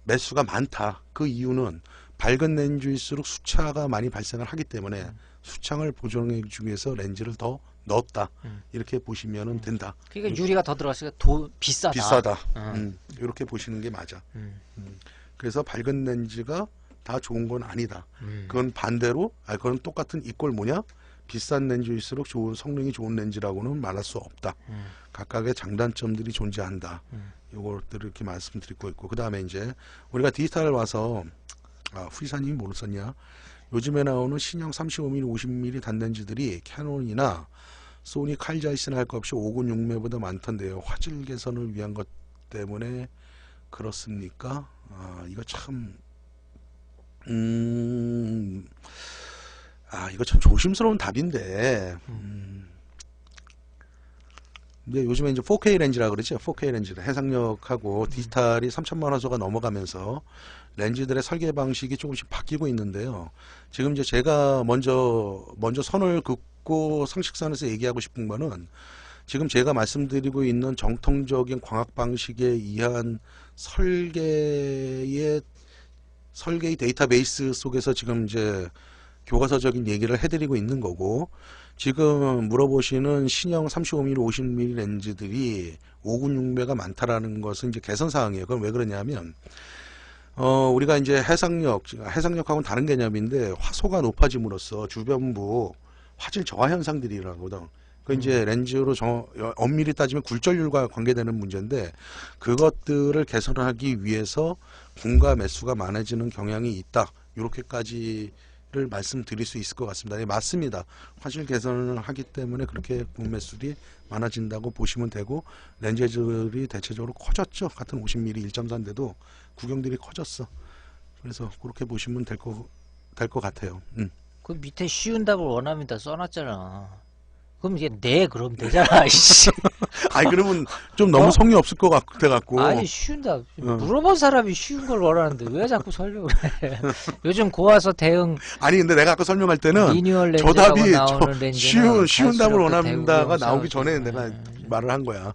S1: 매수가 많다. 그 이유는 밝은 렌즈일수록 수차가 많이 발생을 하기 때문에 수창을 보정해 주기 위해서 렌즈를 더 넣었다. 이렇게 보시면 된다.
S2: 그러니까 유리가 더 들어갔으니까 비싸다.
S1: 비싸다. 이렇게 보시는 게 맞아. 그래서 밝은 렌즈가 다 좋은 건 아니다. 그건 반대로, 그건 똑같은 이꼴 뭐냐? 비싼 렌즈일수록 성능이 좋은 렌즈라고는 말할 수 없다. 각각의 장단점들이 존재한다. 요것들을 이렇게 말씀드리고 있고, 그 다음에 이제 우리가 디지털 와서 후리사님이 뭘 썼냐? 요즘에 나오는 신형 35mm, 50mm 단렌즈들이 캐논이나 소니 칼자이스나 할 것 없이 5군 6매보다 많던데요. 화질 개선을 위한 것 때문에 그렇습니까? 이거 참 이거 참 조심스러운 답인데, 이제 요즘에 이제 4K 렌즈라 그러죠. 4K 렌즈를 해상력하고 디지털이 3000만 화소가 넘어가면서 렌즈들의 설계 방식이 조금씩 바뀌고 있는데요. 지금 이제 제가 먼저 선을 긋고 상식선에서 얘기하고 싶은 거는, 지금 제가 말씀드리고 있는 정통적인 광학 방식에 의한 설계의 데이터베이스 속에서 지금 이제 교과서적인 얘기를 해드리고 있는 거고, 지금 물어보시는 신형 35mm, 50mm 렌즈들이 5군 6매가 많다라는 것은 이제 개선 사항이에요. 그건 왜 그러냐면, 우리가 이제 해상력하고는 다른 개념인데, 화소가 높아짐으로써 주변부 화질 저하 현상들이 일어나거든. 그 이제 렌즈로 엄밀히 따지면 굴절률과 관계되는 문제인데, 그것들을 개선하기 위해서 군과 매수가 많아지는 경향이 있다. 이렇게까지를 말씀드릴 수 있을 것 같습니다. 네, 맞습니다. 화질 개선을 하기 때문에 그렇게 군 매수들이 많아진다고 보시면 되고, 렌즈들이 대체적으로 커졌죠. 같은 50mm 1.4인데도 구경들이 커졌어. 그래서 그렇게 보시면 될 것 같아요.
S2: 그 밑에 쉬운 답을 원합니다. 써놨잖아. 그럼 이게 네 그럼 되잖아. 이씨.
S1: 아니 그러면 좀 너무 성의 없을 것 같아갖고.
S2: 아니 쉬운다. 물어본 사람이 쉬운 걸 원하는데 왜 자꾸 설명을 해? 요즘 고와서 대응
S1: 아니 근데 내가 아까 설명할 때는
S2: 리뉴얼
S1: 저
S2: 렌즈라고
S1: 답이
S2: 나오는 렌즈는
S1: 쉬운 답을
S2: 갈수록
S1: 원한다가
S2: 대우용사
S1: 나오기 전에
S2: 좀,
S1: 내가 말을 한 거야.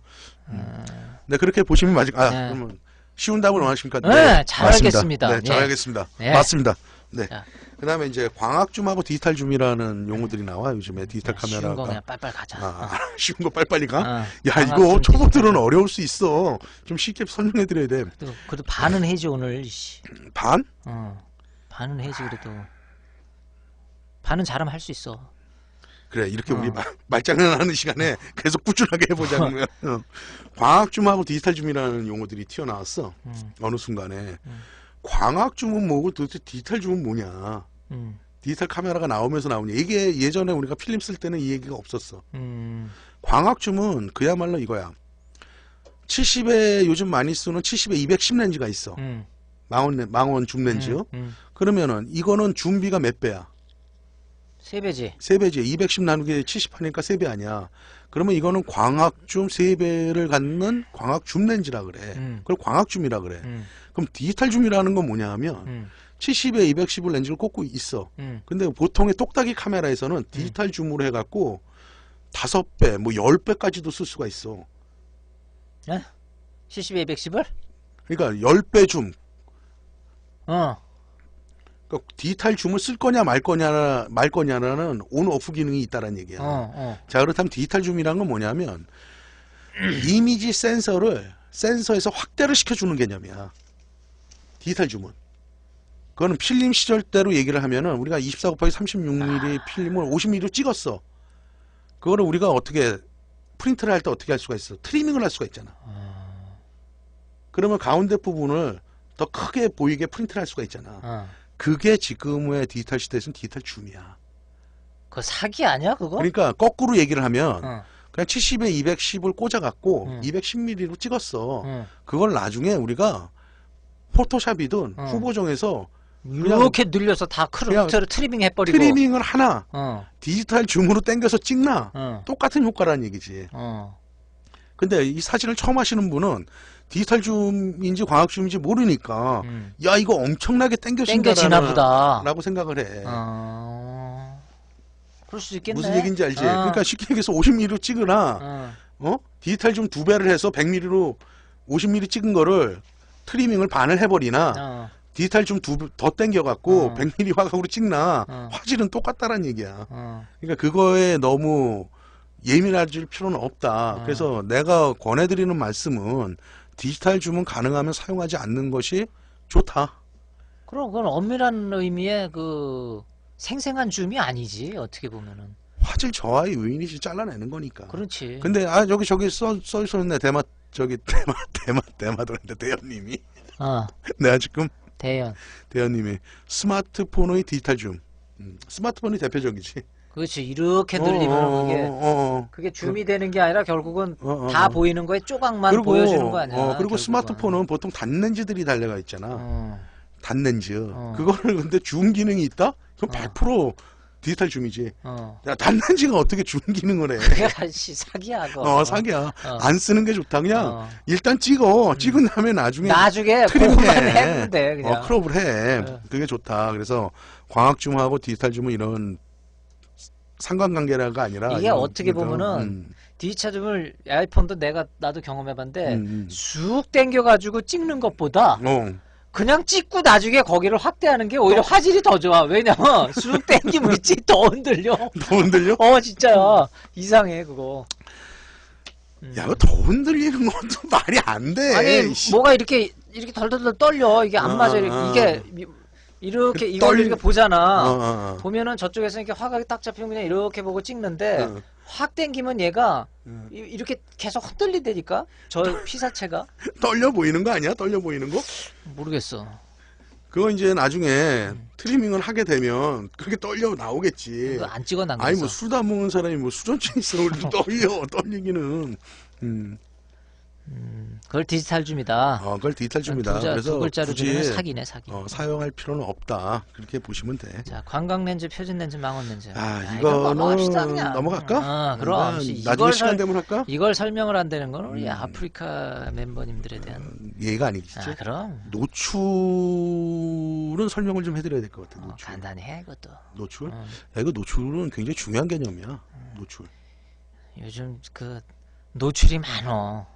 S1: 네 그렇게 보시면 맞을. 그러면 쉬운 답을 원하십니까?
S2: 네, 잘
S1: 맞습니다.
S2: 알겠습니다.
S1: 네, 잘
S2: 네.
S1: 알겠습니다.
S2: 네.
S1: 맞습니다. 네.
S2: 자.
S1: 그다음에 이제 광학줌하고 디지털 줌이라는 용어들이 나와 요즘에 디지털
S2: 쉬운 거
S1: 카메라가.
S2: 그냥 빨빨 가자.
S1: 쉬운 거 빨리빨리 가?
S2: 어.
S1: 야
S2: 광학줌,
S1: 이거 초보들은
S2: 디지털.
S1: 어려울 수 있어. 좀 쉽게 설명해 드려야 돼.
S2: 그래도 반은 해지 오늘. 씨.
S1: 반?
S2: 반은 해지 그래도. 반은 잘하면 할 수 있어.
S1: 그래 이렇게 우리 말장난하는 시간에 계속 꾸준하게 해보자는 거야. 광학줌하고 디지털 줌이라는 용어들이 튀어나왔어. 어느 순간에 광학줌은 뭐고 도대체 디지털 줌은 뭐냐. 디지털 카메라가 나오면서 나오냐. 이게 예전에 우리가 필름 쓸 때는 이 얘기가 없었어. 광학줌은 그야말로 이거야. 70에 요즘 많이 쓰는 70에 210 렌즈가 있어. 망원 줌 렌즈. 그러면은 이거는 줌비가 몇 배야?
S2: 3배지.
S1: 3배지. 210 나누기 70 하니까 3배 아니야. 그러면 이거는 광학줌 3배를 갖는 광학줌 렌즈라 그래. 그걸 광학줌이라 그래. 그럼 디지털 줌이라는 건 뭐냐 하면 70에 210을 렌즈를 꽂고 있어. 근데 보통의 똑딱이 카메라에서는 디지털 줌으로 해갖고 5배, 뭐 10배까지도 쓸 수가 있어.
S2: 예? 70에 210을?
S1: 그러니까 10배 줌.
S2: 어.
S1: 그러니까 디지털 줌을 쓸 거냐 말 거냐라는 온 오프 기능이 있다는 얘기야. 자 그렇다면 디지털 줌이란 건 뭐냐면 이미지 센서에서 확대를 시켜주는 개념이야. 디지털 줌은. 그거는 필름 시절 때로 얘기를 하면은 우리가 24 곱하기 36mm 필름을 50mm로 찍었어. 그거를 우리가 어떻게 프린트를 할 때 어떻게 할 수가 있어? 트리밍을 할 수가 있잖아. 그러면 가운데 부분을 더 크게 보이게 프린트를 할 수가 있잖아. 그게 지금의 디지털 시대에서는 디지털 줌이야.
S2: 그거 사기 아니야 그거?
S1: 그러니까 거꾸로 얘기를 하면 그냥 70에 210을 꽂아갖고 210mm로 찍었어. 그걸 나중에 우리가 포토샵이든 후보정에서
S2: 이렇게 늘려서 다
S1: 그냥
S2: 트리밍 해버리고
S1: 트리밍을 하나
S2: 어.
S1: 디지털 줌으로 당겨서 찍나 똑같은 효과라는 얘기지. 근데 이 사진을 처음 하시는 분은 디지털 줌인지 광학 줌인지 모르니까 야 이거 엄청나게
S2: 땡겨지나 보다
S1: 라고 생각을 해.
S2: 그럴 수 있겠네.
S1: 무슨 얘기인지 알지? 그러니까 쉽게 얘기해서 50mm로 찍으나 디지털 줌 2배를 해서 100mm로 50mm 찍은 거를 트리밍을 반을 해버리나 디지털 좀 더 땡겨갖고 100mm 화각으로 찍나 화질은 똑같다라는 얘기야. 그러니까 그거에 너무 예민해질 필요는 없다. 그래서 내가 권해드리는 말씀은 디지털 줌은 가능하면 사용하지 않는 것이 좋다.
S2: 그럼 그건 엄밀한 의미의 그 생생한 줌이 아니지 어떻게 보면은.
S1: 화질 저하의 요인이지 잘라내는 거니까.
S2: 그렇지.
S1: 근데 저기 써 있었네. 대마도인데 대현님이. 내가 지금 대현님이 스마트폰의 디지털 줌. 스마트폰이 대표적이지.
S2: 그렇지. 이렇게 늘리면 그게 줌이 되는 게 아니라 결국은 다 보이는 거에 조각만 보여주는 거 아니야.
S1: 그리고
S2: 결국은.
S1: 스마트폰은 보통 단렌즈들이 달려가 있잖아. 단렌즈. 그거를 근데 줌 기능이 있다? 그럼 100% 디지털 줌이지. 야, 단렌즈가 어떻게 줌 기능을 해?
S2: 그게 사기야 그거.
S1: 사기야. 안 쓰는 게 좋다. 그냥 일단 찍은 다음에 나중에
S2: 그것만 하면 돼 그냥.
S1: 크롭을 해. 그게 좋다. 그래서 광학 줌하고 디지털 줌은 이런 상관관계라가 아니라
S2: 이게 어떻게 보면은 디지털 줌을 아이폰도 나도 경험해봤는데 쑥 당겨가지고 찍는 것보다 그냥 찍고 나중에 거기를 확대하는 게 오히려 화질이 더 좋아. 왜냐면 쑥 당기면 있지 더 흔들려.
S1: 더 흔들려?
S2: 진짜야. 이상해 그거.
S1: 야, 더 흔들리는 것도 말이 안 돼.
S2: 아니 뭐가 이렇게 덜덜덜 떨려. 이게 안 맞아. 이게 이렇게 이걸 이렇게 보잖아. 보면은 저쪽에서 이렇게 화각이 딱 잡히면 그냥 이렇게 보고 찍는데 확 당기면 얘가 이렇게 계속 흔들리다니까. 저 피사체가
S1: 떨려 보이는 거 아니야? 떨려 보이는 거?
S2: 모르겠어.
S1: 그거 이제 나중에 트리밍을 하게 되면 그렇게 떨려 나오겠지.
S2: 그거 안 찍어놨어.
S1: 아니 뭐 술 다 먹는 사람이 뭐 수전증 있어. 우리도 떨리기는.
S2: 그걸 디지털 줌이다.
S1: 그걸 디지털 줌이다. 그래서
S2: 두 글자로
S1: 굳이
S2: 주면 사기네, 사기.
S1: 사용할 필요는 없다. 그렇게 보시면 돼.
S2: 자, 관광 렌즈, 표준 렌즈, 망원 렌즈.
S1: 이거는
S2: 넘어갑시다, 그냥.
S1: 넘어갈까?
S2: 그럼
S1: 나중에 시간 되면 할까?
S2: 이걸 설명을 안 되는 건 우리 아프리카 멤버님들에 대한
S1: 예의가 아니겠지.
S2: 그럼
S1: 노출은 설명을 좀 해드려야 될 것 같아. 노출.
S2: 간단히 해 이것도.
S1: 노출? 이거 노출은 굉장히 중요한 개념이야. 노출.
S2: 요즘 그 노출이 많어.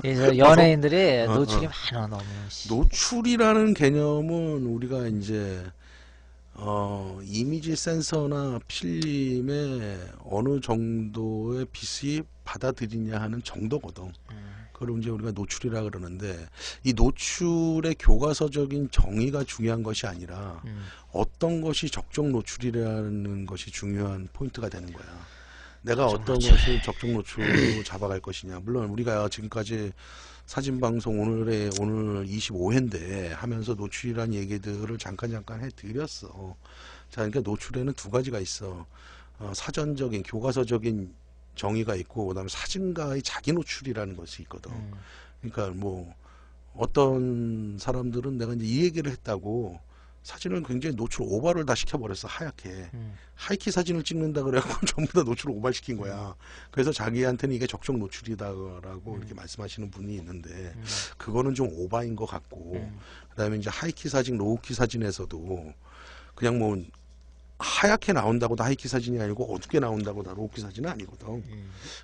S2: 그래서 연예인들이 노출이 많아 너무.
S1: 노출이라는 개념은 우리가 이제 이미지 센서나 필름에 어느 정도의 빛이 받아들이냐 하는 정도거든. 그걸 이제 우리가 노출이라 그러는데 이 노출의 교과서적인 정의가 중요한 것이 아니라 어떤 것이 적정 노출이라는 것이 중요한 포인트가 되는 거야. 내가 어떤 것을 적정 노출로 잡아갈 것이냐. 물론 우리가 지금까지 사진방송 오늘 25회인데 하면서 노출이라는 얘기들을 잠깐 해드렸어. 자, 그러니까 노출에는 두 가지가 있어. 사전적인 교과서적인 정의가 있고 그다음에 사진가의 자기 노출이라는 것이 있거든. 그러니까 뭐 어떤 사람들은 내가 이제 이 얘기를 했다고 사진을 굉장히 노출 오버를 다 시켜버렸어. 하얗게 하이키 사진을 찍는다 그래갖고 전부 다 노출을 오버시킨 거야. 그래서 자기한테는 이게 적정 노출이다라고 이렇게 말씀하시는 분이 있는데 그거는 좀 오버인 것 같고 그다음에 이제 하이키 사진, 로우키 사진에서도 그냥 뭐 하얗게 나온다고 다 하이키 사진이 아니고 어둡게 나온다고 다 로우키 사진은 아니거든.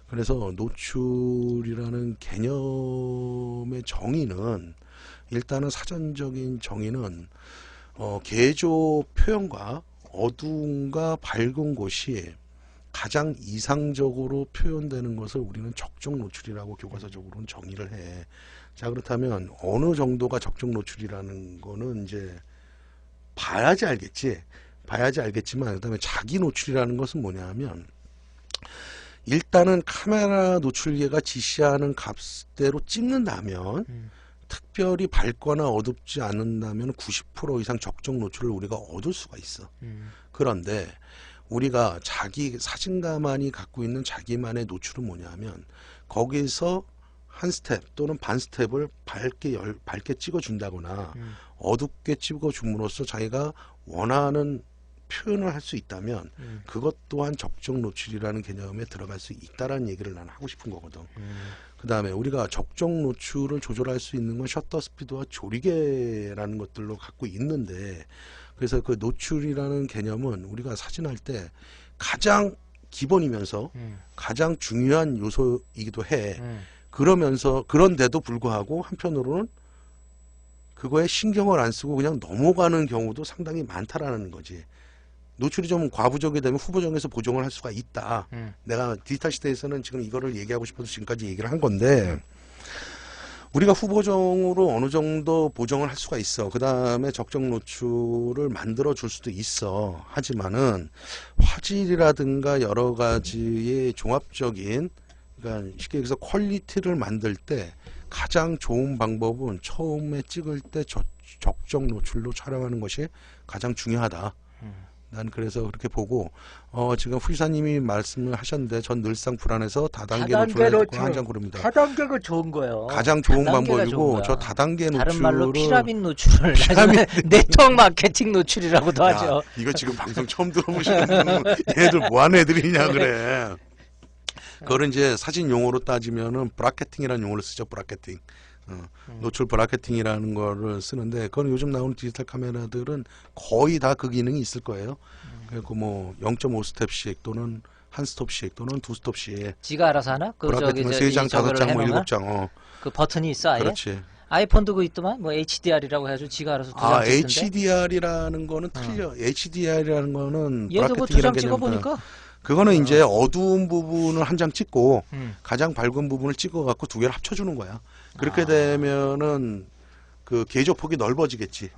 S1: 그래서 노출이라는 개념의 정의는 일단은 사전적인 정의는 개조 표현과 어두움과 밝은 곳이 가장 이상적으로 표현되는 것을 우리는 적정 노출이라고 교과서적으로는 정의를 해. 자, 그렇다면 어느 정도가 적정 노출이라는 거는 이제 봐야지 알겠지만 그다음에 자기 노출이라는 것은 뭐냐 하면 일단은 카메라 노출계가 지시하는 값대로 찍는다면 특별히 밝거나 어둡지 않는다면 90% 이상 적정 노출을 우리가 얻을 수가 있어. 그런데 우리가 자기 사진가만이 갖고 있는 자기만의 노출은 뭐냐 하면 거기서 한 스텝 또는 반 스텝을 밝게 찍어준다거나 어둡게 찍어줌으로써 자기가 원하는 표현을 할 수 있다면 그것 또한 적정 노출이라는 개념에 들어갈 수 있다라는 얘기를 나는 하고 싶은 거거든. 그 다음에 우리가 적정 노출을 조절할 수 있는 건 셔터 스피드와 조리개라는 것들로 갖고 있는데 그래서 그 노출이라는 개념은 우리가 사진할 때 가장 기본이면서 가장 중요한 요소이기도 해. 그런데도 불구하고 한편으로는 그거에 신경을 안 쓰고 그냥 넘어가는 경우도 상당히 많다라는 거지. 노출이 좀 과부족이 되면 후보정에서 보정을 할 수가 있다. 내가 디지털 시대에서는 지금 이거를 얘기하고 싶어서 지금까지 얘기를 한 건데 우리가 후보정으로 어느 정도 보정을 할 수가 있어. 그 다음에 적정 노출을 만들어 줄 수도 있어. 하지만은 화질이라든가 여러 가지의 종합적인 그러니까 쉽게 얘기해서 퀄리티를 만들 때 가장 좋은 방법은 처음에 찍을 때 적정 노출로 촬영하는 것이 가장 중요하다. 난 그래서 그렇게 보고 지금 후이사님이 말씀을 하셨는데 전 늘상 불안해서 다단계 노출을 한장 고릅니다.
S2: 다단계가 좋은 거예요.
S1: 가장 좋은 방법이고 저 다단계 노출을
S2: 다른 말로 피라민 노출을 네트워크 마케팅 노출이라고도 하죠.
S1: 이거 지금 방송 처음 들어보시는 분은 얘들 뭐하는 애들이냐 그래. 그걸 이제 사진 용어로 따지면은 브라켓팅이라는 용어를 쓰죠. 브라켓팅. 노출 브라켓팅이라는 거를 쓰는데 그건 요즘 나오는 디지털 카메라들은 거의 다 그 기능이 있을 거예요. 그리고 뭐 0.5스텝씩 또는 한 스톱씩 또는 두 스톱씩.
S2: 지가 알아서 하나? 그
S1: 브라켓팅은 3장, 5장, 뭐 7장.
S2: 그 버튼이 있어 아예?
S1: 그렇지.
S2: 아이폰도 그 있더만 뭐 HDR이라고 해가지고 지가 알아서 도장 찍던데.
S1: HDR이라는 거는 틀려. HDR이라는 거는
S2: 얘도 그 도장 찍어보니까
S1: 그거는 이제 어두운 부분을 한 장 찍고 가장 밝은 부분을 찍어갖고 두 개를 합쳐주는 거야. 그렇게 되면은 그 개조폭이 넓어지겠지.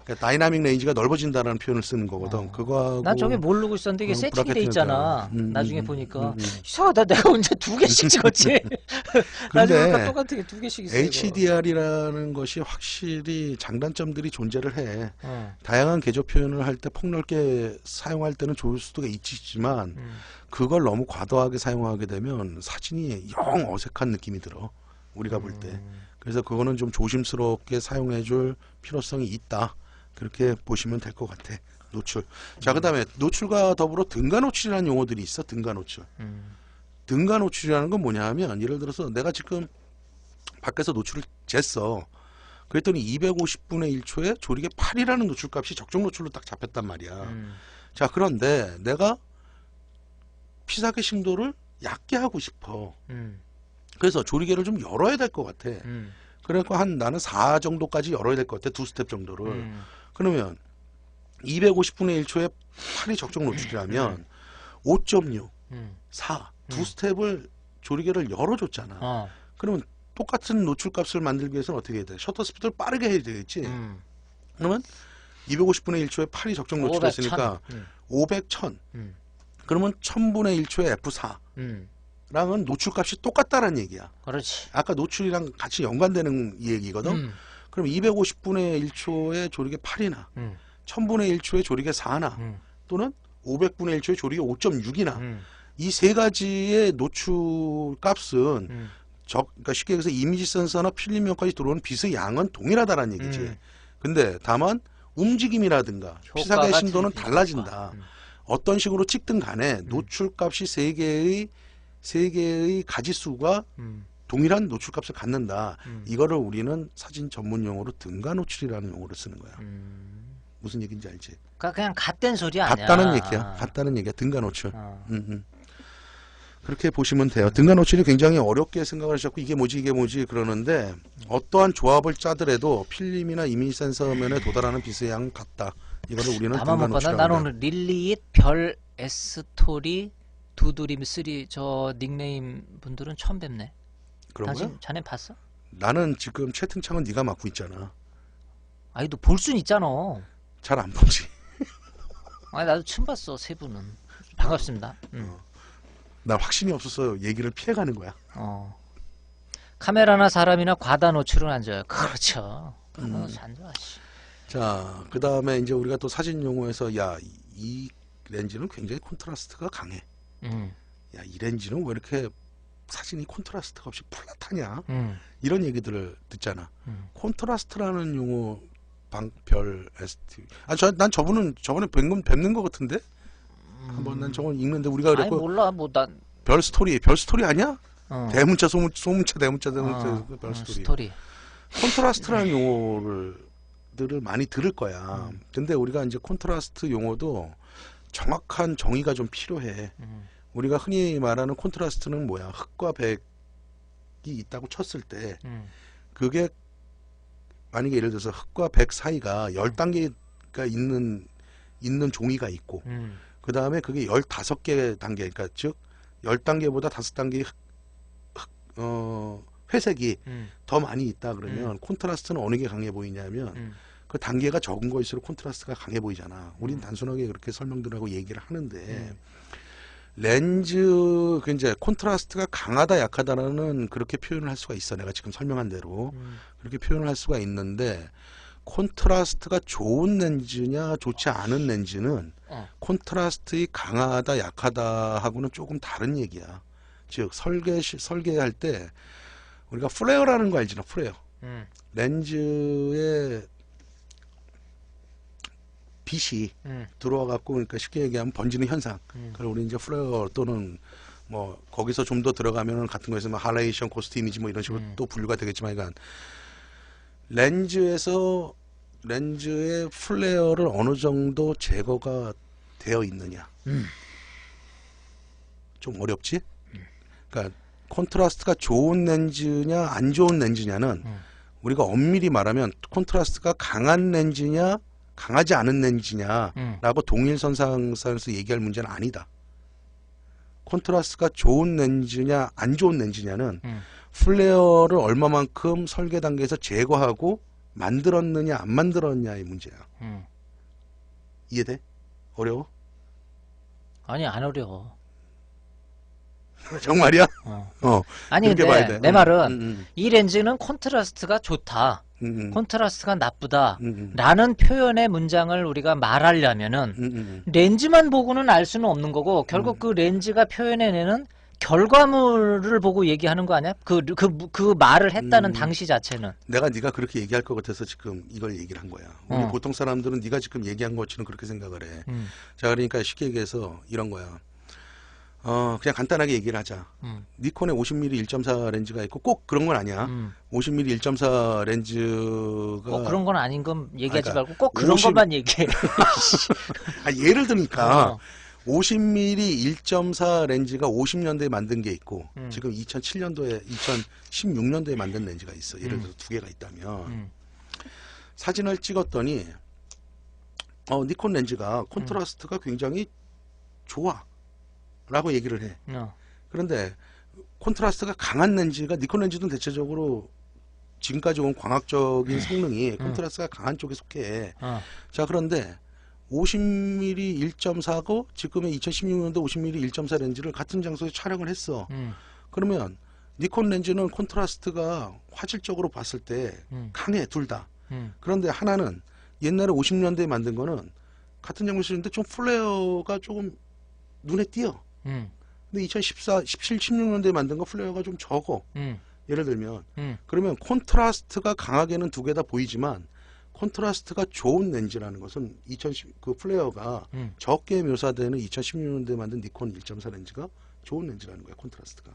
S1: 그러니까 다이나믹 레인지가 넓어진다라는 표현을 쓰는 거거든. 그거하고
S2: 난 저게 모르고 있었는데 이게 세팅이 돼
S1: 브라켓
S2: 있잖아.
S1: 음,
S2: 나중에
S1: 음,
S2: 보니까 이상하다. 내가 언제 두 개씩 찍었지? 나중에 보니까 똑같은 게 두 개씩 있어.
S1: HDR이라는 것이 확실히 장단점들이 존재를 해.
S2: 어.
S1: 다양한 개조 표현을 할 때 폭넓게 사용할 때는 좋을 수도 있지만 그걸 너무 과도하게 사용하게 되면 사진이 영 어색한 느낌이 들어. 우리가 볼 때. 그래서 그거는 좀 조심스럽게 사용해 줄 필요성이 있다. 그렇게 보시면 될 것 같아. 노출. 자, 그 다음에 노출과 더불어 등가 노출이라는 용어들이 있어. 등가 노출. 등가 노출이라는 건 뭐냐 하면 예를 들어서 내가 지금 밖에서 노출을 쟀어. 그랬더니 250분의 1초에 조리개 8이라는 노출값이 적정 노출로 딱 잡혔단 말이야. 자, 그런데 내가 피사계 심도를 얕게 하고 싶어. 그래서 조리개를 좀 열어야 될 것 같아. 그러니까 나는 4 정도까지 열어야 될 것 같아. 2스텝 정도를. 그러면 250분의 1초에 8이 적정 노출이라면 5.6, 4, 2스텝을 조리개를 열어줬잖아. 그러면 똑같은 노출값을 만들기 위해서는 어떻게 해야 돼? 셔터 스피드를 빠르게 해야 되겠지. 그러면 250분의 1초에 8이 적정 노출이었으니까 500, 1000. 그러면 1000분의 1초에 F4. 랑은 노출값이 똑같다는 얘기야.
S2: 그렇지.
S1: 아까 노출이랑 같이 연관되는 얘기거든. 그럼 250분의 1초에 조리개 8이나 1000분의 1초에 조리개 4나 또는 500분의 1초에 조리개 5.6이나 이 세 가지의 노출 값은 그러니까 쉽게 얘기해서 이미지 센서나 필름용까지 들어오는 빛의 양은 동일하다는 얘기지. 근데 다만 움직임이라든가 피사계 신도는 달라진다. 어떤 식으로 찍든 간에 노출값이 세 개의 가지수가 동일한 노출값을 갖는다. 이거를 우리는 사진 전문 용어로 등가 노출이라는 용어를 쓰는 거야. 무슨 얘기인지 알지?
S2: 그러니까 그냥 같된 소리 아니야.
S1: 같다는 얘기야. 같다는 얘기야. 등가 노출. 그렇게 보시면 돼요. 등가 노출이 굉장히 어렵게 생각을 하셨고 이게 뭐지 그러는데 어떠한 조합을 짜더라도 필름이나 이미지 센서 면에 도달하는 빛의 양 같다. 이거를 우리는
S2: 나만
S1: 등가
S2: 못 봤나?
S1: 노출이라고
S2: 나는
S1: 해요.
S2: 오늘 릴리잇 별 에스토리 두드림 3 저 닉네임 분들은 처음 뵙네.
S1: 그런 거야?
S2: 자네 봤어?
S1: 나는 지금 채팅창은 네가 맡고 있잖아.
S2: 아니 너 볼 순 있잖아.
S1: 잘 안 보지.
S2: 아니 나도 처음 봤어 세 분은. 반갑습니다.
S1: 나 확신이 없어서 얘기를 피해가는 거야.
S2: 카메라나 사람이나 과다 노출은 안 좋아요. 그렇죠. 안 좋아.
S1: 자, 그 다음에 이제 우리가 또 사진 용어에서 이 렌즈는 굉장히 콘트라스트가 강해. 야, 이 렌즈는 왜 이렇게 사진이 콘트라스트가 없이 플랫하냐? 이런 얘기들을 듣잖아. 콘트라스트라는 용어 별 ST. 난 저번에 뵙는 것 같은데? 한번 난 저건 읽는데 우리가
S2: 아니
S1: 그랬고
S2: 몰라 뭐 난
S1: 별 스토리 아니야? 대문자 소문자 대문자 별 스토리. 콘트라스트라는 용어들을 많이 들을 거야. 근데 우리가 이제 콘트라스트 용어도 정확한 정의가 좀 필요해. 우리가 흔히 말하는 콘트라스트는 뭐야? 흑과 백이 있다고 쳤을 때 그게 만약에 예를 들어서 흑과 백 사이가 10단계가 있는 종이가 있고 그 다음에 그게 15개 단계, 그러니까 즉 10단계보다 5단계 회색이 더 많이 있다 그러면 콘트라스트는 어느 게 강해 보이냐면 그 단계가 적은 거일수록 콘트라스트가 강해 보이잖아. 우린 단순하게 그렇게 설명들하고 얘기를 하는데 렌즈 이제 콘트라스트가 강하다 약하다라는 그렇게 표현을 할 수가 있어. 내가 지금 설명한 대로 그렇게 표현을 할 수가 있는데 콘트라스트가 좋은 렌즈냐 좋지 않은 렌즈는 콘트라스트가 강하다 약하다 하고는 조금 다른 얘기야. 즉 설계할 때 우리가 플레어라는 거 알잖아. 플레어. 렌즈에 빛이 들어와 갖고 그러니까 쉽게 얘기하면 번지는 현상. 그걸 우리 이제 플레어 또는 뭐 거기서 좀 더 들어가면은 같은 거에서 뭐 할레이션, 고스트 이미지 뭐 이런 식으로 또 분류가 되겠지만 그러니까 렌즈의 플레어를 어느 정도 제거가 되어 있느냐. 좀 어렵지? 그러니까 콘트라스트가 좋은 렌즈냐 안 좋은 렌즈냐는 우리가 엄밀히 말하면 콘트라스트가 강한 렌즈냐 강하지 않은 렌즈냐라고 동일선상에서 얘기할 문제는 아니다. 콘트라스트가 좋은 렌즈냐 안 좋은 렌즈냐는 플레어를 얼마만큼 설계 단계에서 제거하고 만들었느냐 안 만들었냐의 문제야. 이해돼? 어려워?
S2: 아니 안 어려워.
S1: 정말이야?
S2: 아니
S1: 그렇게 봐야
S2: 근데
S1: 돼.
S2: 내 말은 이 렌즈는 콘트라스트가 좋다. 콘트라스트가 나쁘다. 라는 표현의 문장을 우리가 말하려면은 렌즈만 보고는 알 수는 없는 거고 결국 그 렌즈가 표현해내는 결과물을 보고 얘기하는 거 아니야? 그 말을 했다는 당시 자체는.
S1: 내가 네가 그렇게 얘기할 것 같아서 지금 이걸 얘기를 한 거야. 우리 보통 사람들은 네가 지금 얘기한 것처럼 그렇게 생각을 해. 자, 그러니까 쉽게 얘기해서 이런 거야. 그냥 간단하게 얘기를 하자. 니콘에 50mm 1.4 렌즈가 있고 꼭 그런 건 아니야. 50mm 1.4 렌즈가
S2: 그런 건 아닌 건 얘기하지
S1: 그러니까
S2: 말고 꼭 그런 것만 얘기해.
S1: 예를 드니까 50mm 1.4 렌즈가 50년대에 만든 게 있고 지금 2007년도에 2016년도에 만든 렌즈가 있어. 예를 들어서 두 개가 있다면 사진을 찍었더니 니콘 렌즈가 콘트라스트가 굉장히 좋아 라고 얘기를 해. 그런데 콘트라스트가 강한 렌즈가 니콘 렌즈는 대체적으로 지금까지 온 광학적인 성능이 콘트라스트가 강한 쪽에 속해. 자, 그런데 50mm 1.4고 지금의 2016년도 50mm 1.4 렌즈를 같은 장소에 촬영을 했어. 그러면 니콘 렌즈는 콘트라스트가 화질적으로 봤을 때 강해, 둘 다. 그런데 하나는 옛날에 50년대에 만든 거는 같은 장소에 쓰는데 좀 플레어가 조금 눈에 띄어. 근데 2014, 17, 16년대에 만든 거 플레어가 좀 적어. 예를 들면 그러면 콘트라스트가 강하게는 두 개 다 보이지만 콘트라스트가 좋은 렌즈라는 것은 그 플레어가 적게 묘사되는 2016년대에 만든 니콘 1.4 렌즈가 좋은 렌즈라는 거야. 콘트라스트가.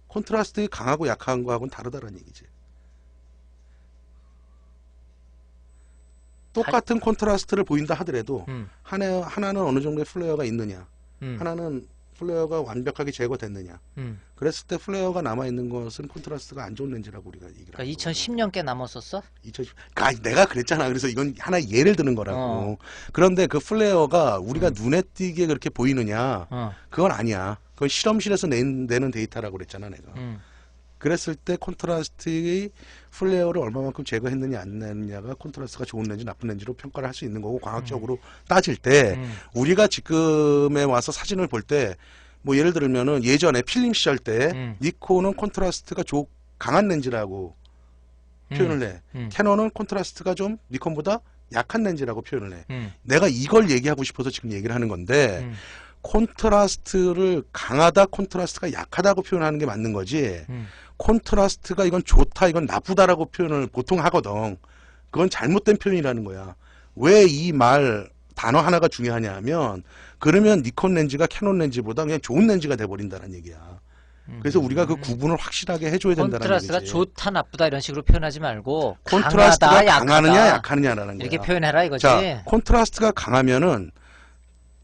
S1: 콘트라스트가 강하고 약한 거하고는 다르다는 얘기지. 똑같은 콘트라스트를 보인다 하더라도 하나는 어느 정도의 플레어가 있느냐, 하나는 플레어가 완벽하게 제거됐느냐. 그랬을 때 플레어가 남아있는 것은 콘트라스트가 안 좋은 렌즈라고 우리가 얘기를 하고.
S2: 2010년께 남았었어?
S1: 내가 그랬잖아. 그래서 이건 하나의 예를 드는 거라고. 그런데 그 플레어가 우리가 눈에 띄게 그렇게 보이느냐, 그건 아니야. 그건 실험실에서 내는 데이터라고 그랬잖아, 내가. 그랬을 때 콘트라스트의 플레어를 얼마만큼 제거했느냐 안 했느냐가 콘트라스트가 좋은 렌즈 나쁜 렌즈로 평가를 할 수 있는 거고, 광학적으로 따질 때 우리가 지금에 와서 사진을 볼 때 뭐 예를 들면은 예전에 필름 시절 때 니콘은 콘트라스트가 강한 렌즈라고 표현을 해. 캐논은 콘트라스트가 좀 니콘보다 약한 렌즈라고 표현을 해. 내가 이걸 얘기하고 싶어서 지금 얘기를 하는 건데 콘트라스트를 강하다, 콘트라스트가 약하다고 표현하는 게 맞는 거지. 콘트라스트가 이건 좋다, 이건 나쁘다라고 표현을 보통 하거든. 그건 잘못된 표현이라는 거야. 왜 이 단어 하나가 중요하냐 하면, 그러면 니콘 렌즈가 캐논 렌즈보다 그냥 좋은 렌즈가 돼버린다는 얘기야. 그래서 우리가 그 구분을 확실하게 해줘야 된다는 얘기지.
S2: 콘트라스트가 좋다, 나쁘다 이런 식으로 표현하지 말고
S1: 콘트라스트가
S2: 강하다,
S1: 강하느냐 약하느냐라는 거야.
S2: 이렇게 표현해라 이거지.
S1: 자, 콘트라스트가 강하면은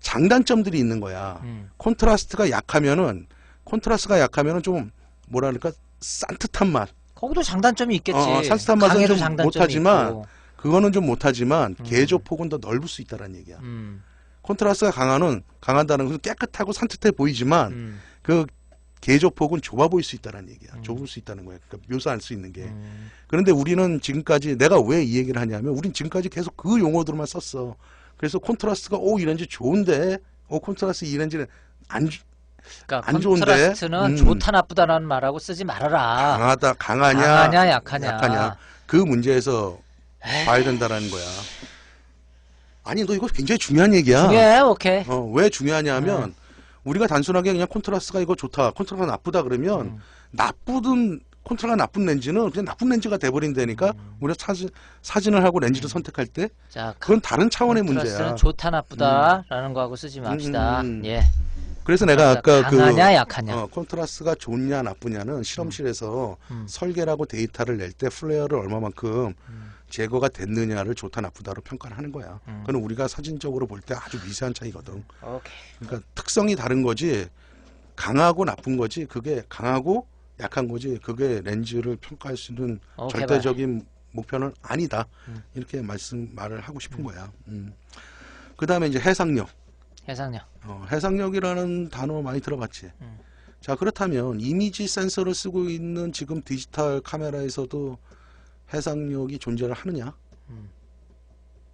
S1: 장단점들이 있는 거야. 콘트라스트가 약하면은 좀 뭐랄까 산뜻한 맛.
S2: 거기도 장단점이 있겠지.
S1: 산뜻한 맛은 좀 못하지만
S2: 있고.
S1: 그거는 좀 못하지만 개조폭은 더 넓을 수 있다는 얘기야. 콘트라스트가 강한다는 것은 깨끗하고 산뜻해 보이지만 그 개조폭은 좁아 보일 수 있다는 얘기야. 좁을 수 있다는 거야. 그러니까 묘사할 수 있는 게. 그런데 우리는 지금까지, 내가 왜 이 얘기를 하냐면 우린 지금까지 계속 그 용어들만 썼어. 그래서 콘트라스트가 이 렌즈 좋은데 콘트라스트 이 렌즈는
S2: 그러니까
S1: 안 좋은데
S2: 콘트라스트는 좋다 나쁘다라는 말하고 쓰지 말아라.
S1: 강하냐
S2: 약하냐.
S1: 그 문제에서 봐야 된다라는 거야. 아니, 너 이거 굉장히 중요한 얘기야.
S2: 중요해. 오케이.
S1: 왜 중요하냐 하면 우리가 단순하게 그냥 콘트라스트가 이거 좋다, 콘트라스트가 나쁘다 그러면 콘트라스트가 나쁜 렌즈는 그냥 나쁜 렌즈가 돼버린다니까. 우리가 사진을 하고 렌즈를 선택할 때 그건 다른 차원의 문제야.
S2: 콘트라스트는 좋다 나쁘다라는 거하고 쓰지 맙시다. 예.
S1: 그래서 내가 아까
S2: 강하냐 약하냐.
S1: 콘트라스트가 좋냐 나쁘냐는 실험실에서 설계라고 데이터를 낼 때 플레어를 얼마만큼 제거가 됐느냐를 좋다 나쁘다로 평가를 하는 거야. 그건 우리가 사진적으로 볼 때 아주 미세한 차이거든.
S2: 오케이.
S1: 그러니까 특성이 다른 거지, 강하고 나쁜 거지, 그게 강하고 약한 거지, 그게 렌즈를 평가할 수 있는 절대적인 목표는 아니다. 이렇게 말을 하고 싶은 거야. 그 다음에 이제 해상력. 해상력이라는 단어 많이 들어봤지. 자, 그렇다면 이미지 센서를 쓰고 있는 지금 디지털 카메라에서도 해상력이 존재를 하느냐?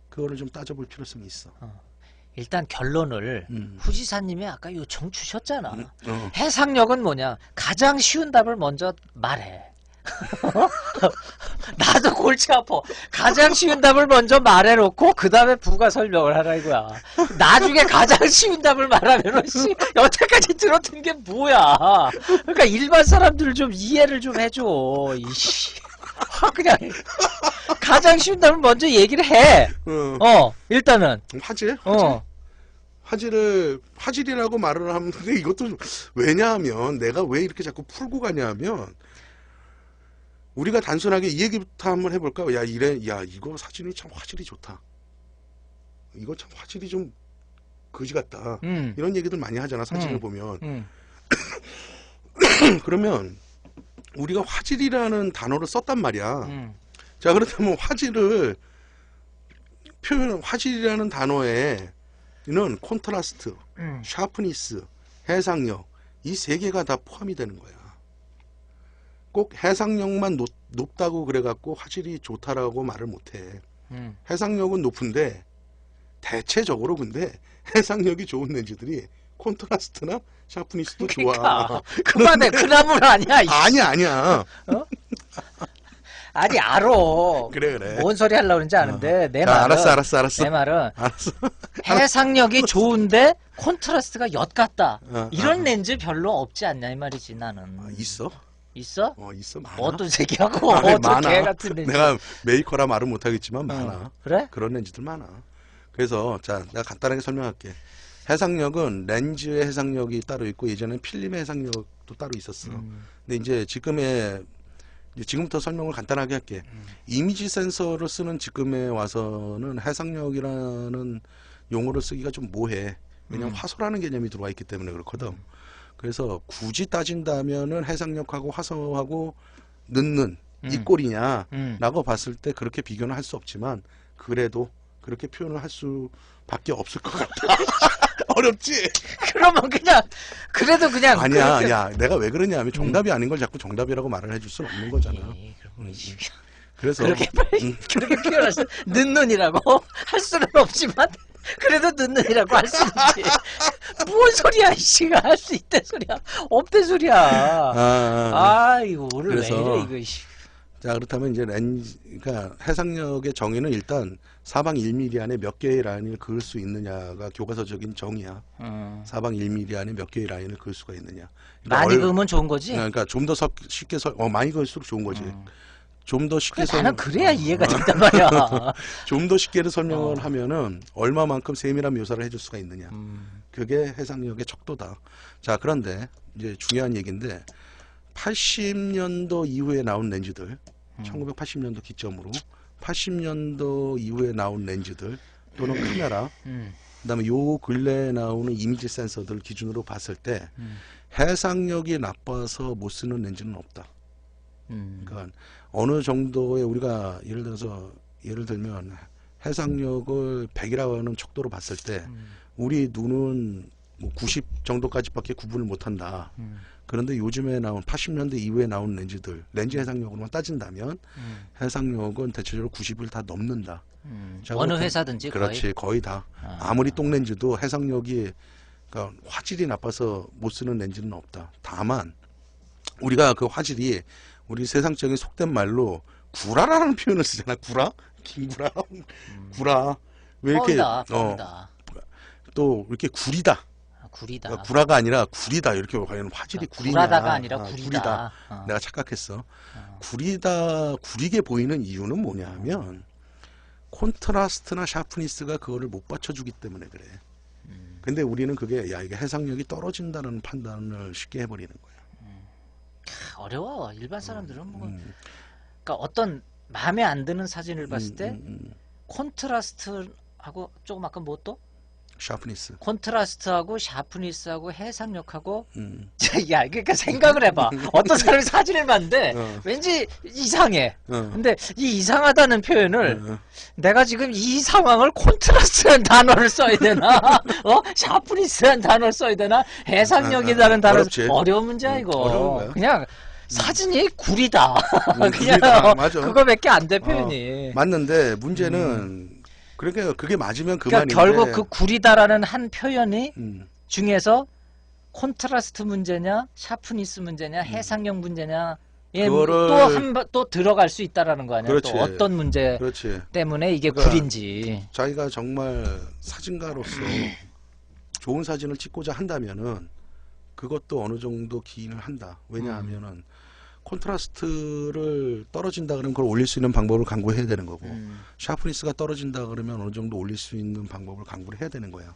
S1: 그거를 좀 따져볼 필요성이 있어.
S2: 일단 결론을 후지사님이 아까 요청 주셨잖아.
S1: 어.
S2: 해상력은 뭐냐? 가장 쉬운 답을 먼저 말해. 나도 골치 아파. 가장 쉬운 답을 먼저 말해놓고 그 다음에 부가 설명을 하라 이거야. 나중에 가장 쉬운 답을 말하면은 씨 여태까지 들었던 게 뭐야? 그러니까 일반 사람들 좀 이해를 좀 해줘. 이씨. 그냥 가장 쉬운 답을 먼저 얘기를 해. 일단은
S1: 화질?
S2: 어.
S1: 화질이라고 말을 하는데 이것도 왜냐하면 내가 왜 이렇게 자꾸 풀고 가냐면 우리가 단순하게 이 얘기부터 한번 해볼까? 야 이거 사진이 참 화질이 좋다. 이거 참 화질이 좀 거지 같다. 이런 얘기들 많이 하잖아 사진을 보면. 그러면 우리가 화질이라는 단어를 썼단 말이야. 자 그렇다면 화질이라는 단어에는 콘트라스트, 샤프니스, 해상력 이 세 개가 다 포함이 되는 거야. 꼭 해상력만 높다고 그래갖고 화질이 좋다라고 말을 못해. 해상력은 높은데 대체적으로 근데 해상력이 좋은 렌즈들이 콘트라스트나 샤프니스도
S2: 그러니까,
S1: 좋아.
S2: 그만해. 그 나물 아니야. 이씨.
S1: 아니야.
S2: 아니 알아.
S1: 그래.
S2: 뭔 소리 하려고 그러는지 아는데 내
S1: 자,
S2: 말은
S1: 알았어.
S2: 내 말은
S1: 알았어.
S2: 해상력이 좋은데 콘트라스트가 엿 같다.
S1: 어,
S2: 이런 렌즈 별로 없지 않냐 이 말이지 나는.
S1: 있어?
S2: 있어?
S1: 있어. 많아.
S2: 어떤 새끼하고
S1: 아니,
S2: 어떤
S1: 많아.
S2: 개 같은 렌즈.
S1: 내가 메이커라 말은 못하겠지만 많아.
S2: 그래?
S1: 그런 렌즈들 많아. 그래서 자 내가 간단하게 설명할게. 해상력은 렌즈의 해상력이 따로 있고 예전엔 필름의 해상력도 따로 있었어. 근데 이제 지금부터 설명을 간단하게 할게. 이미지 센서를 쓰는 지금에 와서는 해상력이라는 용어를 쓰기가 좀 뭐해. 왜냐면 화소라는 개념이 들어와 있기 때문에 그렇거든. 그래서 굳이 따진다면은 해상력하고 화소하고 넣는 이 꼴이냐 라고 봤을 때 그렇게 비교는 할 수 없지만 그래도 그렇게 표현을 할 수밖에 없을 것 같아. 어렵지?
S2: 그러면 그래도 그냥
S1: 아니야.
S2: 그렇게...
S1: 야 내가 왜 그러냐면 정답이 아닌 걸 자꾸 정답이라고 말을 해줄 수는 없는 거잖아. 그래서
S2: 그렇게 빨리 그렇게 표현할 수 늦눈이라고 할 수는 없지만 그래도 늦눈이라고 할 수 있지. 뭔 소리야 이씨가 할 수 있대 소리야 없대 소리야. 이거 오늘 왜 이래 이거.
S1: 자 그렇다면 이제 그러니까 해상력의 정의는 일단 사방 1mm 안에 몇 개의 라인을 그을 수 있느냐가 교과서적인 정의야. 사방 1mm 안에 몇 개의 라인을 그을 수가 있느냐. 그러니까
S2: 많이 그으면 좋은 거지.
S1: 그러니까 좀 더 쉽게 많이 그을수록 좋은 거지. 좀 더 쉽게
S2: 나는 그래야 이해가 된단 말이야.
S1: 좀 더 쉽게 설명을 하면은 얼마만큼 세밀한 묘사를 해줄 수가 있느냐. 그게 해상력의 척도다. 자 그런데 이제 중요한 얘기인데 80년도 이후에 나온 렌즈들, 1980년도 기점으로 80년도 이후에 나온 렌즈들 또는 카메라, 그다음에 요 근래에 나오는 이미지 센서들 기준으로 봤을 때 해상력이 나빠서 못 쓰는 렌즈는 없다. 그러니까 어느 정도의 우리가 예를 들면 해상력을 100이라고 하는 척도로 봤을 때 우리 눈은 뭐 90 정도까지밖에 구분을 못한다. 그런데 요즘에 나온 80년대 이후에 나온 렌즈 해상력으로만 따진다면 해상력은 대체적으로 90을 다 넘는다. 자,
S2: 어느 회사든지
S1: 그렇지 거의 다. 아무리 똥렌즈도 해상력이 그러니까 화질이 나빠서 못 쓰는 렌즈는 없다. 다만 우리가 그 화질이 우리 세상적인 속된 말로 구라라는 표현을 쓰잖아. 구라? 김구라? 구라. 왜 이렇게 또 이렇게 구리다.
S2: 구리다.
S1: 그러니까 구라가 아니라 구리다 이렇게 과연 화질이 구리냐?
S2: 구라다가 아니라 구리다.
S1: 내가 착각했어. 구리게 보이는 이유는 뭐냐면 콘트라스트나 샤프니스가 그거를 못 받쳐주기 때문에 그래. 근데 우리는 그게 이게 해상력이 떨어진다는 판단을 쉽게 해버리는 거야.
S2: 어려워. 일반 사람들은 뭐 그러니까 어떤 마음에 안 드는 사진을 봤을 때 콘트라스트하고 조금 아까 뭐 또?
S1: 샤프니스.
S2: 콘트라스트하고 샤프니스하고 해상력하고 야 그러니까 생각을 해봐. 어떤 사람이 사진을 봤는데 왠지 이상해. 근데 이 이상하다는 표현을 내가 지금 이 상황을 콘트라스트라는 단어를 써야 되나 샤프니스라는 단어를 써야 되나 해상력이라는 단어를 어려운 문제야 이거.
S1: 어려운 거야.
S2: 그냥 사진이 구리다. 그냥
S1: 구리다. 맞아.
S2: 그거밖에 안 돼 표현이.
S1: 맞는데 문제는 그러니까 그게 맞으면
S2: 그러니까
S1: 그만인데.
S2: 결국 그 구리다라는 한 표현이
S1: 음.
S2: 중에서 콘트라스트 문제냐, 샤프니스 문제냐, 해상형 문제냐, 예,
S1: 그거를
S2: 또 들어갈 수 있다라는 거 아니야.
S1: 그렇지.
S2: 또 어떤 문제
S1: 그렇지.
S2: 때문에 이게
S1: 그러니까
S2: 구린지.
S1: 자기가 정말 사진가로서 좋은 사진을 찍고자 한다면은 그것도 어느 정도 기인을 한다. 왜냐하면은 콘트라스트를 떨어진다 그러면 그걸 올릴 수 있는 방법을 강구해야 되는 거고 샤프니스가 떨어진다 그러면 어느 정도 올릴 수 있는 방법을 강구를 해야 되는 거야.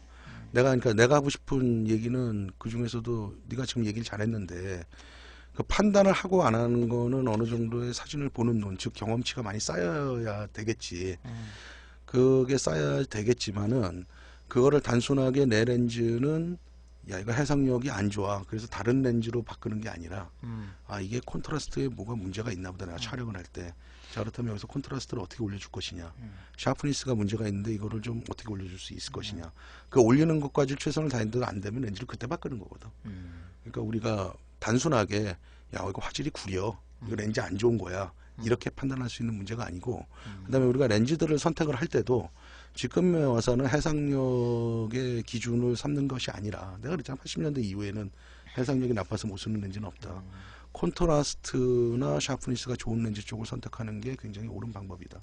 S1: 그러니까 내가 하고 싶은 얘기는 그 중에서도 네가 지금 얘기를 잘했는데 그 판단을 하고 안 하는 거는 어느 정도의 사진을 보는 눈, 즉 경험치가 많이 쌓여야 되겠지. 그게 쌓여야 되겠지만은 그거를 단순하게 내 렌즈는 야 이거 해상력이 안 좋아 그래서 다른 렌즈로 바꾸는 게 아니라 아 이게 콘트라스트에 뭐가 문제가 있나 보다 내가 촬영을 할 때 자 그렇다면 여기서 콘트라스트를 어떻게 올려줄 것이냐 샤프니스가 문제가 있는데 이거를 좀 어떻게 올려줄 수 있을 것이냐 그 올리는 것까지 최선을 다했는데 안 되면 렌즈를 그때 바꾸는 거거든. 그러니까 우리가 단순하게 야 이거 화질이 구려 이거 렌즈 안 좋은 거야 이렇게 판단할 수 있는 문제가 아니고 그다음에 우리가 렌즈들을 선택을 할 때도 지금에 와서는 해상력의 기준을 삼는 것이 아니라 내가 그랬잖아 80년대 이후에는 해상력이 나빠서 못 쓰는 렌즈는 없다. 콘트라스트나 샤프니스가 좋은 렌즈 쪽을 선택하는 게 굉장히 옳은 방법이다.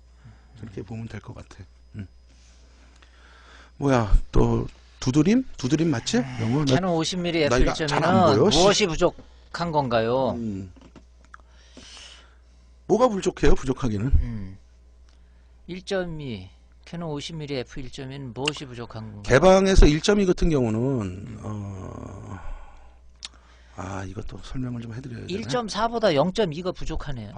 S1: 그렇게 보면 될 것 같아. 뭐야 또 두드림? 두드림 맞지? 영어?
S2: 캐논 50mm
S1: 나 이거 잘안
S2: f1.2는
S1: 보여,
S2: 무엇이 부족한 건가요?
S1: 뭐가 부족해요? 부족하기는
S2: 1.2 캐논 50mm f1.2는 무엇이 부족한 건가요?
S1: 개방에서 1.2 같은 경우는 이것도 설명을 좀 해드려야 되나?
S2: 1.4보다 0.2가 부족하네요.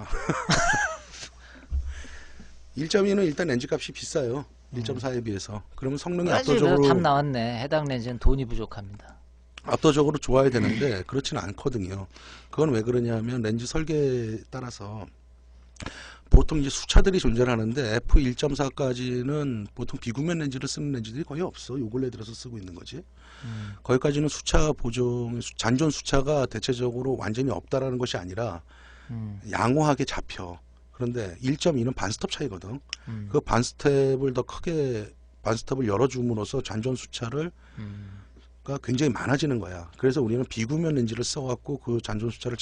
S1: 1.2는 일단 렌즈 값이 비싸요. 1.4에 비해서. 그러면 성능이
S2: 답
S1: 압도적으로
S2: 나왔네. 해당 렌즈는 돈이 부족합니다.
S1: 압도적으로 좋아야 되는데 그렇지는 않거든요. 그건 왜 그러냐면 렌즈 설계에 따라서 보통 이제 수차들이 존재하는데 f1.4까지는 보통 비구면 렌즈를 쓰는 렌즈들이 거의 없어. 요 근래 들어서 쓰고 있는 거지. 거기까지는 수차 보정, 잔존 수차가 대체적으로 완전히 없다라는 것이 아니라 양호하게 잡혀. 그런데 1.2는 반스텝 차이거든. 그 반스텝을 더 크게 반스텝을 열어줌으로써 잔존 수차를 가 굉장히 많아지는 거야. 그래서 우리는 비구면 렌즈를 써갖고 그 잔존 수차를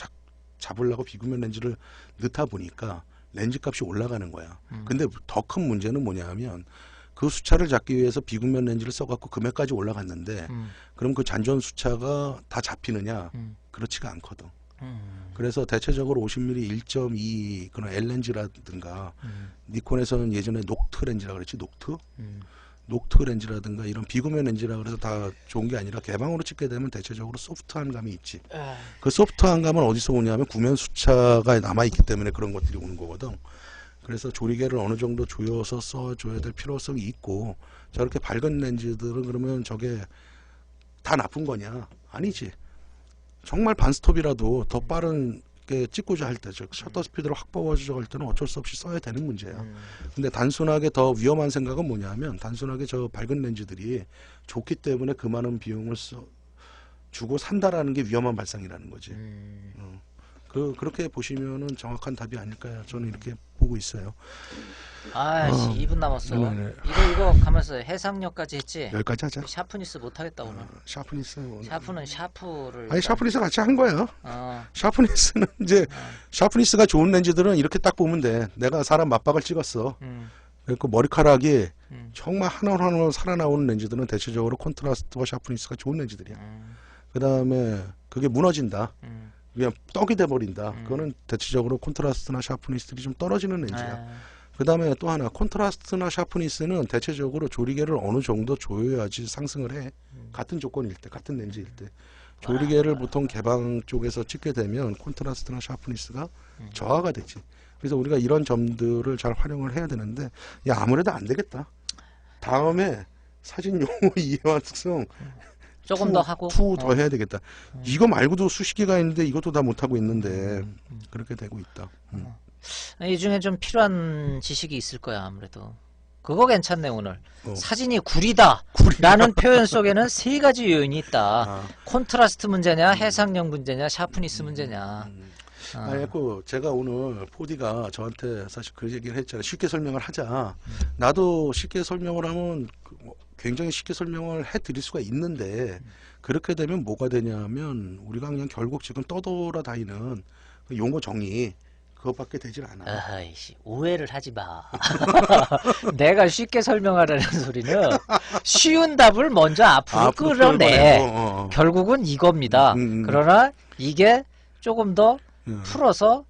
S1: 잡으려고 비구면 렌즈를 넣다 보니까 렌즈 값이 올라가는 거야. 근데 더 큰 문제는 뭐냐면 그 수차를 잡기 위해서 비구면 렌즈를 써갖고 금액까지 올라갔는데 그럼 그 잔존 수차가 다 잡히느냐? 그렇지가 않거든. 그래서 대체적으로 50mm 1.2 그런 L 렌즈라든가 니콘에서는 예전에 녹트 렌즈라 그랬지 녹트? 녹트 렌즈라든가 이런 비구면 렌즈라 그래서 다 좋은 게 아니라 개방으로 찍게 되면 대체적으로 소프트한 감이 있지. 그 소프트한 감은 어디서 오냐면 구면 수차가 남아있기 때문에 그런 것들이 오는 거거든. 그래서 조리개를 어느 정도 조여서 써줘야 될 필요성이 있고 저렇게 밝은 렌즈들은 그러면 저게 다 나쁜 거냐? 아니지. 정말 반스톱이라도 더 빠른 게 찍고자 할 때, 즉 셔터 스피드를 확보하고자 할 때는 어쩔 수 없이 써야 되는 문제야. 근데 단순하게 더 위험한 생각은 뭐냐면 단순하게 저 밝은 렌즈들이 좋기 때문에 그 많은 비용을 주고 산다라는 게 위험한 발상이라는 거지. 그렇게 보시면은 정확한 답이 아닐까 저는 이렇게 보고 있어요.
S2: 아씨 2분 남았어.
S1: 네.
S2: 이거 가면서 해상력까지 했지.
S1: 여기까지 하자.
S2: 샤프니스 못하겠다 오늘.
S1: 샤프니스 오늘.
S2: 샤프는 샤프를.
S1: 아니 샤프니스 같이 한 거야.
S2: 어.
S1: 샤프니스는 이제 샤프니스가 좋은 렌즈들은 이렇게 딱 보면 돼. 내가 사람 맞박을 찍었어. 그리고 머리카락이 정말 하나하나 살아나오는 렌즈들은 대체적으로 콘트라스트와 샤프니스가 좋은 렌즈들이야. 그 다음에 그게 무너진다. 그냥 떡이 돼버린다. 그거는 대체적으로 콘트라스트나 샤프니스들이 좀 떨어지는 렌즈야. 그 다음에 또 하나 콘트라스트나 샤프니스는 대체적으로 조리개를 어느 정도 조여야지 상승을 해. 같은 조건일 때, 같은 렌즈일 때. 조리개를 보통 개방 쪽에서 찍게 되면 콘트라스트나 샤프니스가 저하가 되지. 그래서 우리가 이런 점들을 잘 활용을 해야 되는데 야 아무래도 안 되겠다. 다음에 사진 용어 이해와 특성
S2: 조금 더 하고
S1: 더 해야 되겠다. 이거 말고도 수십 개가 있는데 이것도 다 못하고 있는데 그렇게 되고 있다.
S2: 이 중에 좀 필요한 지식이 있을 거야 아무래도. 그거 괜찮네 오늘. 사진이 구리다 라는 표현 속에는 세 가지 요인이 있다. 콘트라스트 문제냐 해상력 문제냐 샤프니스 문제냐.
S1: 아니, 제가 오늘 포디가 저한테 사실 그 얘기를 했잖아요. 쉽게 설명을 하자. 나도 쉽게 설명을 하면 굉장히 쉽게 설명을 해드릴 수가 있는데 그렇게 되면 뭐가 되냐면 우리가 그냥 결국 지금 떠돌아다니는 그 용어 정의 그것밖에 되질 않아.
S2: 아이씨, 오해를 하지 마. 내가 쉽게 설명하라는 소리는 쉬운 답을 먼저 앞으로 끌어내. 결국은 이겁니다. 그러나 이게 조금 더 풀어서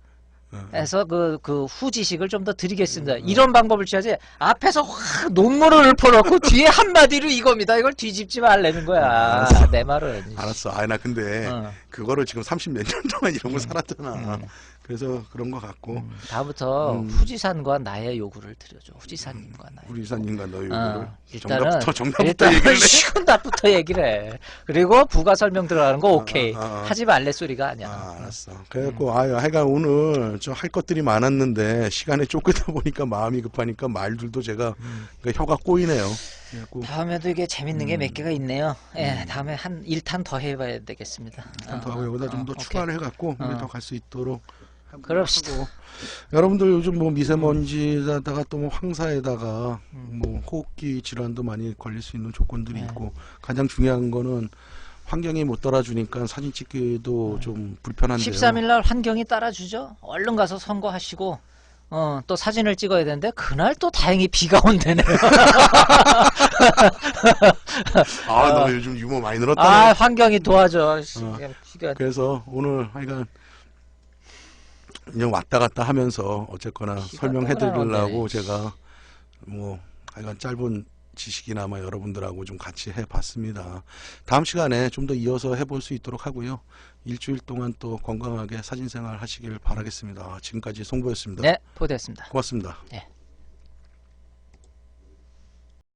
S2: 해서 그 후지식을 좀 더 드리겠습니다. 이런 방법을 취하지 앞에서 확 논문을 읊어놓고 뒤에 한마디로 이겁니다. 이걸 뒤집지 말라는 거야.
S1: 알았어.
S2: 내 말은.
S1: 알았어. 아니 나 근데 그거를 지금 30몇 년 동안 이런 걸 살았잖아. 그래서 그런 거 같고
S2: 다음부터 후지산과 나의 요구를 드려줘. 후지산님과 나의
S1: 후지산님과 너의 요구를
S2: 일단은
S1: 정답부터 얘기를 해.
S2: 쉬운 답부터 얘기를 해. 그리고 부가 설명 들어가는 거 오케이. 하지 말래 소리가 아니야.
S1: 알았어. 그래갖고 하여간 오늘 좀 할 것들이 많았는데 시간에 쫓기다 보니까 마음이 급하니까 말들도 제가 그러니까 혀가 꼬이네요. 그래갖고
S2: 다음에도 이게 재밌는 게 몇 개가 있네요. 예, 다음에 한 1탄 더 해봐야 되겠습니다.
S1: 1탄 더 하고 여기다 좀 더 추가를 해갖고 우리 더 갈 수 있도록
S2: 그럽시다.
S1: 하고. 여러분들 요즘 뭐 미세먼지에다가 또 뭐 황사에다가 뭐 호흡기 질환도 많이 걸릴 수 있는 조건들이 있고 가장 중요한 거는 환경이 못 따라주니까 사진 찍기도 좀 불편한데요.
S2: 13일 날 환경이 따라주죠. 얼른 가서 선거하시고 또 사진을 찍어야 되는데 그날 또 다행히 비가 온대네요.
S1: 너 요즘 유머 많이 늘었다.
S2: 환경이 도와줘.
S1: 그래서 오늘 하여간 그냥 왔다 갔다 하면서 어쨌거나 설명해 드리려고 제가 뭐 하여간 짧은 지식이나마 여러분들하고 좀 같이 해봤습니다. 다음 시간에 좀 더 이어서 해볼 수 있도록 하고요. 일주일 동안 또 건강하게 사진생활 하시길 바라겠습니다. 지금까지 송보였습니다.
S2: 네, 포대였습니다.
S1: 고맙습니다.
S2: 네.